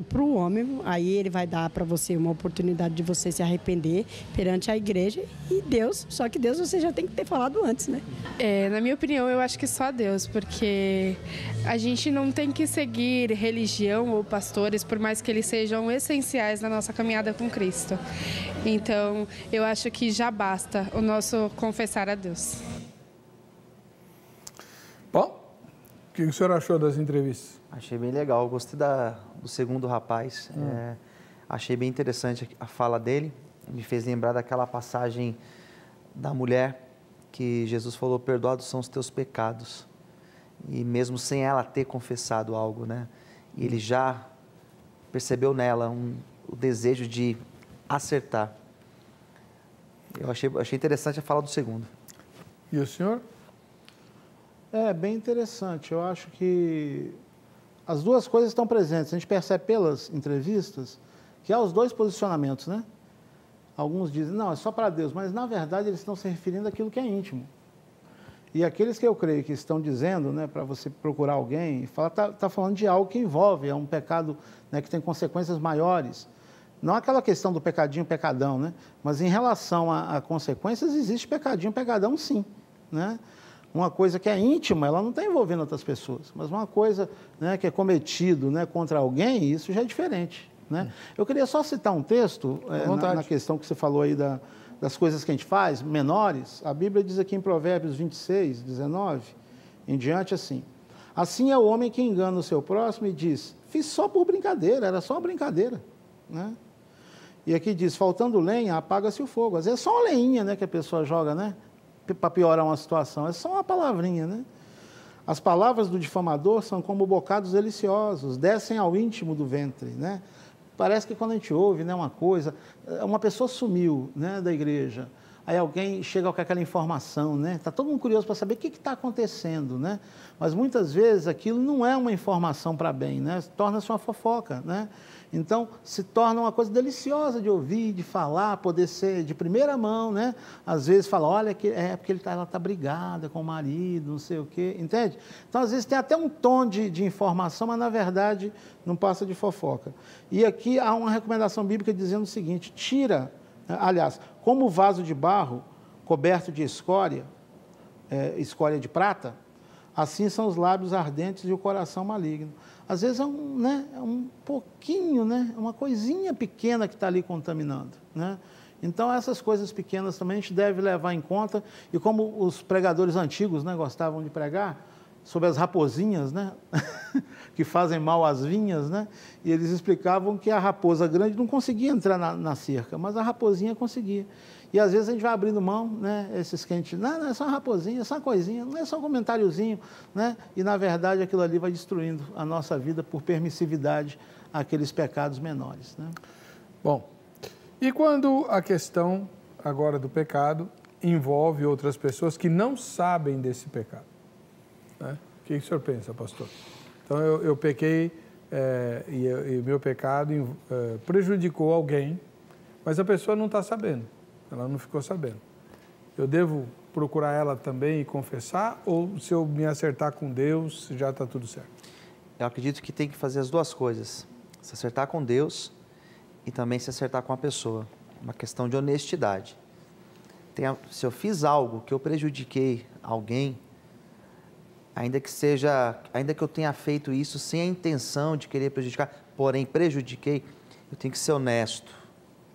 Para o homem, aí ele vai dar para você uma oportunidade de você se arrepender perante a igreja e Deus. Só que Deus você já tem que ter falado antes, né? Na minha opinião, eu acho que só Deus, porque a gente não tem que seguir religião ou pastores, por mais que eles sejam essenciais na nossa caminhada com Cristo. Então, eu acho que já basta o nosso confessar a Deus. Bom, o que o senhor achou das entrevistas? Achei bem legal, gostei do segundo rapaz, achei bem interessante a fala dele, me fez lembrar daquela passagem da mulher que Jesus falou, perdoados são os teus pecados, e mesmo sem ela ter confessado algo, né, e ele já percebeu nela o desejo de acertar. Eu achei interessante a fala do segundo. E o senhor? É bem interessante. Eu acho que as duas coisas estão presentes. A gente percebe pelas entrevistas que há os dois posicionamentos, né? Alguns dizem, não, é só para Deus, mas na verdade eles estão se referindo àquilo que é íntimo. E aqueles que eu creio que estão dizendo, né, para você procurar alguém, está falando de algo que envolve, é um pecado, né, que tem consequências maiores. Não aquela questão do pecadinho, pecadão, né? Mas em relação a consequências, existe pecadinho, pecadão sim, né? Uma coisa que é íntima, ela não está envolvendo outras pessoas, mas uma coisa, né, que é cometido, né, contra alguém, isso já é diferente, né? Eu queria só citar um texto na questão que você falou aí das coisas que a gente faz, menores. A Bíblia diz aqui em Provérbios 26, 19, em diante assim, assim é o homem que engana o seu próximo e diz, fiz só por brincadeira, era só uma brincadeira, né? E aqui diz, faltando lenha, apaga-se o fogo. Às vezes é só uma leinha, né, que a pessoa joga, né, para piorar uma situação, é só uma palavrinha, né? As palavras do difamador são como bocados deliciosos, descem ao íntimo do ventre, né? Parece que quando a gente ouve, né, uma coisa, uma pessoa sumiu, né, da igreja, aí alguém chega com aquela informação, né? Está todo mundo curioso para saber o que está acontecendo, né? Mas muitas vezes aquilo não é uma informação para bem, né? Torna-se uma fofoca, né? Então, se torna uma coisa deliciosa de ouvir, de falar, poder ser de primeira mão, né? Às vezes fala, olha, porque ela está brigada com o marido, não sei o quê, entende? Então, às vezes tem até um tom de informação, mas na verdade não passa de fofoca. E aqui há uma recomendação bíblica dizendo o seguinte, aliás, como o vaso de barro coberto de escória de prata, assim são os lábios ardentes e o coração maligno. Às vezes é um pouquinho, né, uma coisinha pequena que está ali contaminando, né? Então, essas coisas pequenas também a gente deve levar em conta. E como os pregadores antigos, né, gostavam de pregar sobre as raposinhas, né, que fazem mal às vinhas, né, e eles explicavam que a raposa grande não conseguia entrar na cerca, mas a raposinha conseguia. E às vezes a gente vai abrindo mão, né, esses que a gente, não é só uma raposinha, é só uma coisinha, não é só um comentáriozinho, né, e na verdade aquilo ali vai destruindo a nossa vida por permissividade àqueles pecados menores, né? Bom, e quando a questão agora do pecado envolve outras pessoas que não sabem desse pecado, né? O que o senhor pensa, pastor? Então eu pequei e meu pecado prejudicou alguém, mas a pessoa não está sabendo. Ela não ficou sabendo. Eu devo procurar ela também e confessar? Ou se eu me acertar com Deus, já está tudo certo? Eu acredito que tem que fazer as duas coisas. Se acertar com Deus e também se acertar com a pessoa. Uma questão de honestidade. Se eu fiz algo que eu prejudiquei alguém, ainda que eu tenha feito isso sem a intenção de querer prejudicar, porém prejudiquei, eu tenho que ser honesto.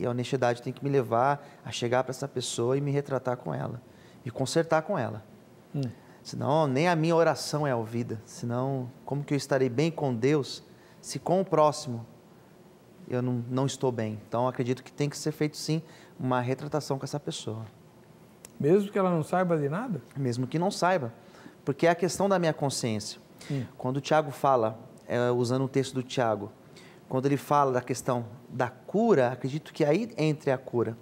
E a honestidade tem que me levar a chegar para essa pessoa e me retratar com ela. E consertar com ela. Senão nem a minha oração é ouvida. Senão, como que eu estarei bem com Deus se com o próximo eu não estou bem? Então, acredito que tem que ser feito, sim, uma retratação com essa pessoa. Mesmo que ela não saiba de nada? Mesmo que não saiba. Porque é a questão da minha consciência. Quando o Tiago fala, usando o texto do Tiago, quando ele fala da questão da cura, acredito que aí entre a cura.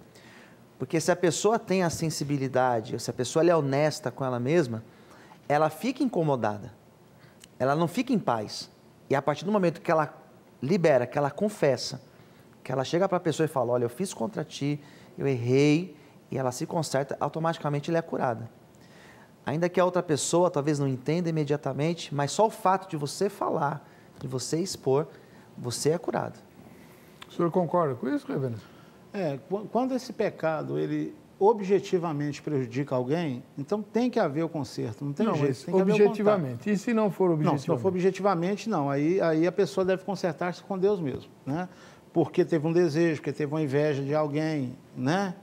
Porque se a pessoa tem a sensibilidade, ou se a pessoa é honesta com ela mesma, ela fica incomodada. Ela não fica em paz. E a partir do momento que ela libera, que ela confessa, que ela chega para a pessoa e fala, olha, eu fiz contra ti, eu errei, e ela se conserta, automaticamente ela é curada. Ainda que a outra pessoa talvez não entenda imediatamente, mas só o fato de você falar, de você expor, você é curado. O senhor concorda com isso, reverendo? Quando esse pecado, ele objetivamente prejudica alguém, então tem que haver o conserto, não tem jeito. Tem que objetivamente. E se não for objetivamente? Não, se não for objetivamente, não. Aí a pessoa deve consertar-se com Deus mesmo, né? Porque teve um desejo, porque teve uma inveja de alguém, né?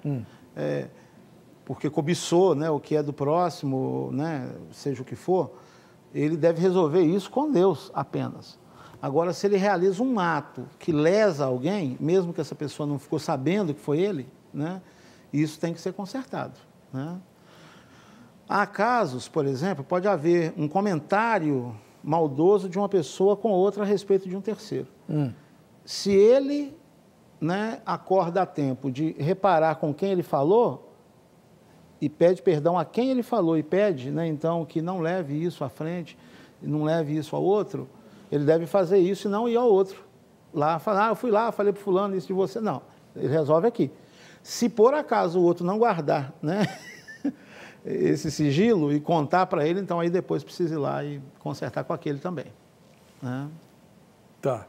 Porque cobiçou, né, o que é do próximo, né, seja o que for, ele deve resolver isso com Deus apenas. Agora, se ele realiza um ato que lesa alguém, mesmo que essa pessoa não ficou sabendo que foi ele, né, isso tem que ser consertado, né? Há casos, por exemplo, pode haver um comentário maldoso de uma pessoa com outra a respeito de um terceiro. Se ele, né, acorda a tempo de reparar com quem ele falou e pede perdão a quem ele falou e pede, né, então, que não leve isso à frente, não leve isso ao outro, ele deve fazer isso e não ir ao outro. Lá, falar, eu fui lá, falei para fulano isso de você. Não, ele resolve aqui. Se por acaso o outro não guardar, né, esse sigilo e contar para ele, então aí depois precisa ir lá e consertar com aquele também, né? Tá.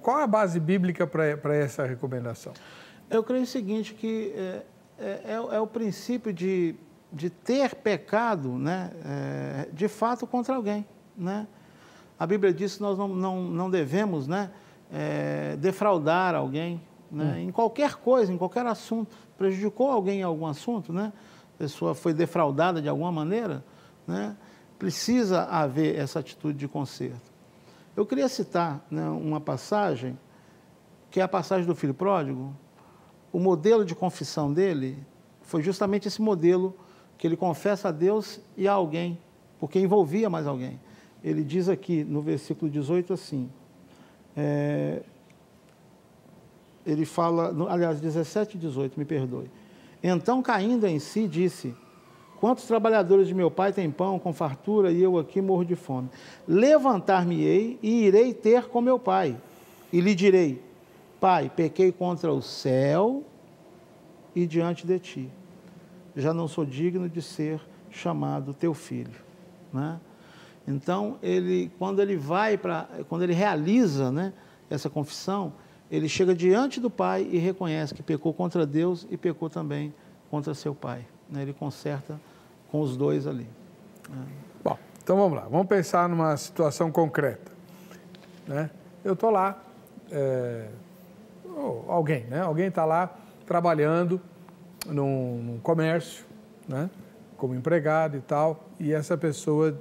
Qual é a base bíblica para essa recomendação? Eu creio o seguinte, que é o princípio de ter pecado, né, de fato contra alguém, né? A Bíblia diz que nós não devemos, né, defraudar alguém, né, em qualquer coisa, em qualquer assunto. Prejudicou alguém em algum assunto, né? A pessoa foi defraudada de alguma maneira, né? Precisa haver essa atitude de conserto. Eu queria citar, né, uma passagem, que é a passagem do filho pródigo. O modelo de confissão dele foi justamente esse modelo que ele confessa a Deus e a alguém, porque envolvia mais alguém. Ele diz aqui no versículo 18 assim, ele fala, aliás, 17 e 18, me perdoe. Então, caindo em si, disse, quantos trabalhadores de meu pai têm pão com fartura e eu aqui morro de fome? Levantar-me-ei e irei ter com meu pai. E lhe direi, pai, pequei contra o céu e diante de ti. Já não sou digno de ser chamado teu filho, né? Então, quando ele realiza, né, essa confissão, ele chega diante do pai e reconhece que pecou contra Deus e pecou também contra seu pai, né? Ele conserta com os dois ali, né? Bom, então vamos lá. Vamos pensar numa situação concreta, né? Eu estou lá, alguém, né? Alguém está lá trabalhando num comércio, né? Como empregado e tal, e essa pessoa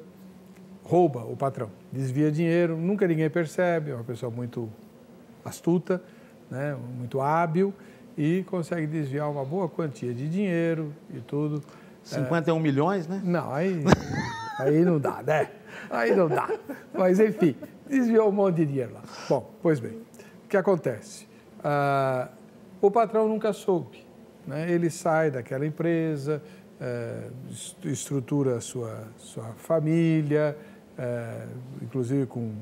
rouba o patrão, desvia dinheiro, nunca ninguém percebe, é uma pessoa muito astuta, né, muito hábil e consegue desviar uma boa quantia de dinheiro e tudo. 51 milhões, né? Não, aí não dá, né? Aí não dá. Mas, enfim, desviou um monte de dinheiro lá. Bom, pois bem, o que acontece? O patrão nunca soube, né? Ele sai daquela empresa, estrutura a sua família, inclusive com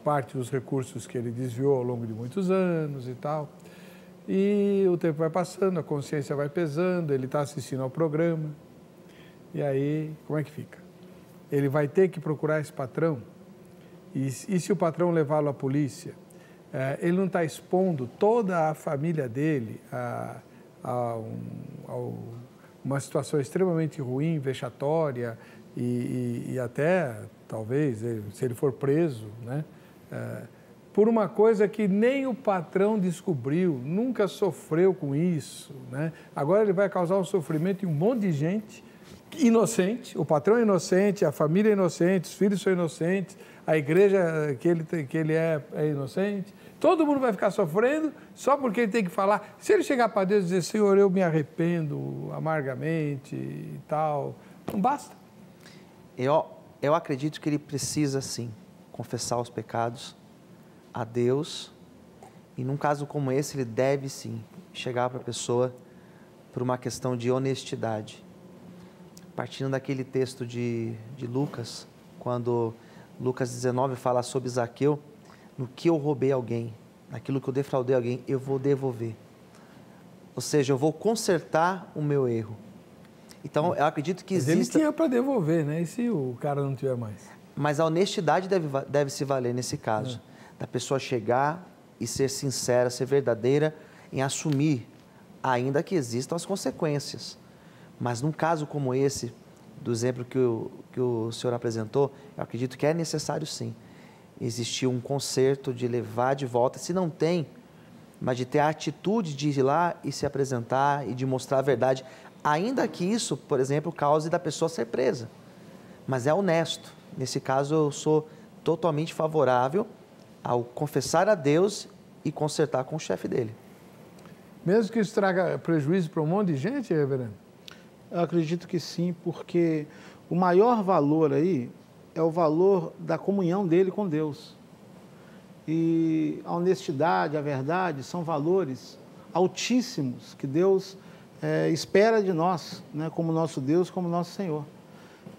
parte dos recursos que ele desviou ao longo de muitos anos e tal. E o tempo vai passando, a consciência vai pesando, ele está assistindo ao programa. E aí, como é que fica? Ele vai ter que procurar esse patrão. E se o patrão levá-lo à polícia, ele não está expondo toda a família dele a uma situação extremamente ruim, vexatória e até, talvez, se ele for preso, né, por uma coisa que nem o patrão descobriu, nunca sofreu com isso, né? Agora ele vai causar um sofrimento em um monte de gente inocente, o patrão é inocente, a família é inocente, os filhos são inocentes, a igreja que ele é inocente. Todo mundo vai ficar sofrendo só porque ele tem que falar. Se ele chegar para Deus e dizer, Senhor, eu me arrependo amargamente e tal, não basta. Eu acredito que ele precisa, sim, confessar os pecados a Deus. E num caso como esse, ele deve, sim, chegar para a pessoa por uma questão de honestidade. Partindo daquele texto de Lucas, quando Lucas 19 fala sobre Zaqueu, no que eu roubei alguém, naquilo que eu defraudei alguém, eu vou devolver. Ou seja, eu vou consertar o meu erro. Então, eu acredito que exista... Mas ele tinha para devolver, né? E se o cara não tiver mais? Mas a honestidade deve se valer nesse caso. Da pessoa chegar e ser sincera, ser verdadeira em assumir, ainda que existam as consequências. Mas num caso como esse, do exemplo que o senhor apresentou, eu acredito que é necessário, sim, existir um conserto de levar de volta, se não tem, mas de ter a atitude de ir lá e se apresentar e de mostrar a verdade, ainda que isso, por exemplo, cause da pessoa ser presa. Mas é honesto. Nesse caso, eu sou totalmente favorável ao confessar a Deus e consertar com o chefe dele. Mesmo que isso traga prejuízo para um monte de gente, reverendo? Eu acredito que sim, porque o maior valor aí é o valor da comunhão dele com Deus. E a honestidade, a verdade, são valores altíssimos que Deus espera de nós, né, como nosso Deus, como nosso Senhor.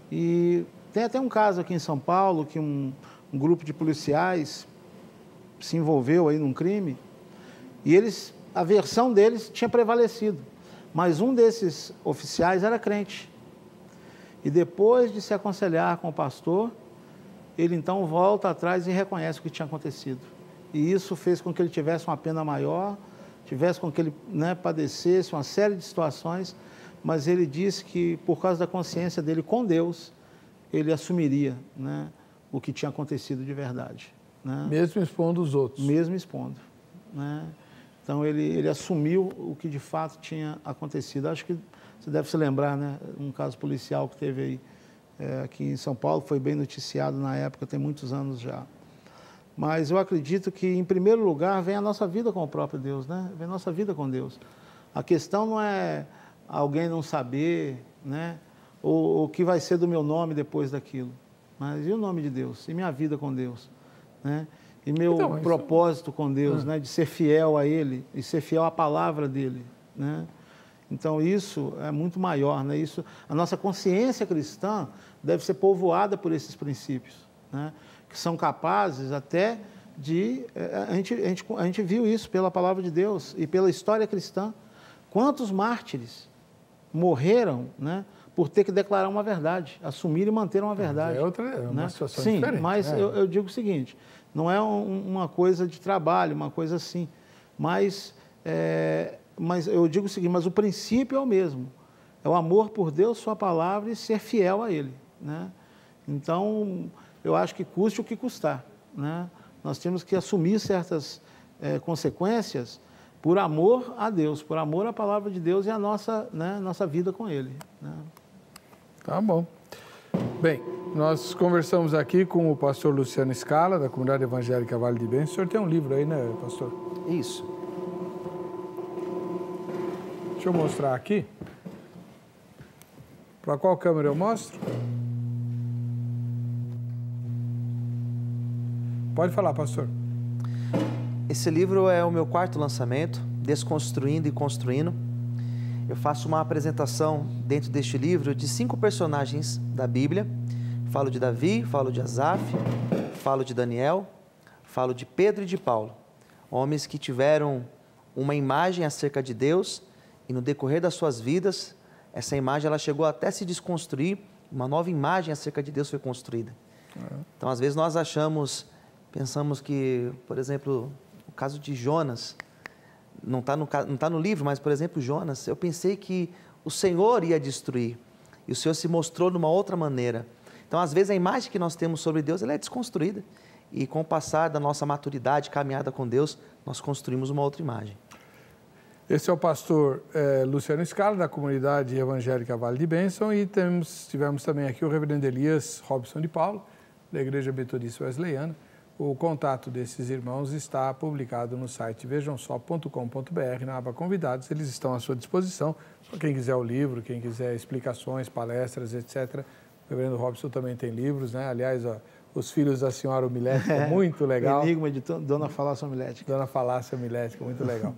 E tem até um caso aqui em São Paulo que um grupo de policiais se envolveu aí num crime e a versão deles tinha prevalecido. Mas um desses oficiais era crente. E depois de se aconselhar com o pastor, ele então volta atrás e reconhece o que tinha acontecido. E isso fez com que ele tivesse uma pena maior, tivesse com que ele padecesse uma série de situações, mas ele disse que por causa da consciência dele com Deus, ele assumiria, né, o que tinha acontecido de verdade. Né? Mesmo expondo os outros. Mesmo expondo. Né? Então, ele assumiu o que de fato tinha acontecido. Acho que você deve se lembrar, né? Um caso policial que teve aí aqui em São Paulo, foi bem noticiado na época, tem muitos anos já. Mas eu acredito que, em primeiro lugar, vem a nossa vida com o próprio Deus, né? Vem a nossa vida com Deus. A questão não é alguém não saber, né? Ou o que vai ser do meu nome depois daquilo. Mas e o nome de Deus? E minha vida com Deus? Né? E meu propósito com Deus, né? De ser fiel a Ele e ser fiel à palavra dEle, né? Então, isso é muito maior, né? Isso, a nossa consciência cristã deve ser povoada por esses princípios, né? Que são capazes até de... A gente viu isso pela palavra de Deus e pela história cristã. Quantos mártires morreram, né, por ter que declarar uma verdade, assumir e manter uma verdade. É uma situação diferente. Sim, mas eu digo o seguinte, não é uma coisa de trabalho, uma coisa assim, mas eu digo o seguinte, mas o princípio é o mesmo, é o amor por Deus, sua palavra e ser fiel a Ele, né? Então, eu acho que custe o que custar, né? Nós temos que assumir certas consequências por amor a Deus, por amor à palavra de Deus e a nossa vida com Ele, né? Tá bom. Bem, nós conversamos aqui com o pastor Luciano Scala, da Comunidade Evangélica Vale de Bênçãos. O senhor tem um livro aí, né, pastor? Isso. Deixa eu mostrar aqui. Para qual câmera eu mostro? Pode falar, pastor. Esse livro é o meu 4º lançamento, Desconstruindo e Construindo. Eu faço uma apresentação dentro deste livro de 5 personagens da Bíblia. Falo de Davi, falo de Asaf, falo de Daniel, falo de Pedro e de Paulo. Homens que tiveram uma imagem acerca de Deus e no decorrer das suas vidas, essa imagem ela chegou até se desconstruir, uma nova imagem acerca de Deus foi construída. Então, às vezes nós pensamos que, por exemplo, o caso de Jonas, não está no livro, mas, por exemplo, Jonas, eu pensei que o Senhor ia destruir, e o Senhor se mostrou de uma outra maneira. Então, às vezes, a imagem que nós temos sobre Deus, ela é desconstruída, e com o passar da nossa maturidade, caminhada com Deus, nós construímos uma outra imagem. Esse é o pastor Luciano Scala, da comunidade evangélica Vale de Bênção, e tivemos também aqui o reverendo Elias Robson de Paulo, da Igreja Metodista Wesleyana. O contato desses irmãos está publicado no site vejamsó.com.br, na aba Convidados. Eles estão à sua disposição, para quem quiser o livro, quem quiser explicações, palestras, etc. O reverendo Robson também tem livros, né? Aliás, ó, Os Filhos da Senhora Homilética, muito legal. Enigma de Dona Falácia Homilética. Dona Falácia Homilética, muito legal.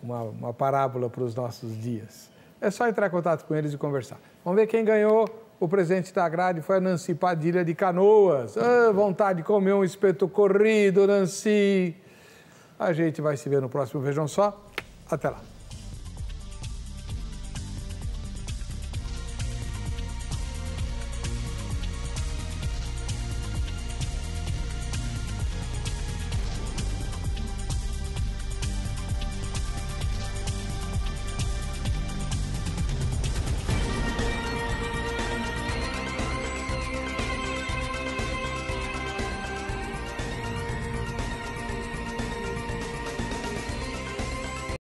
Uma parábola para os nossos dias. É só entrar em contato com eles e conversar. Vamos ver quem ganhou o presente da grade. Foi a Nancy Padilha de Canoas. Vontade de comer um espeto corrido, Nancy. A gente vai se ver no próximo Vejam Só. Até lá.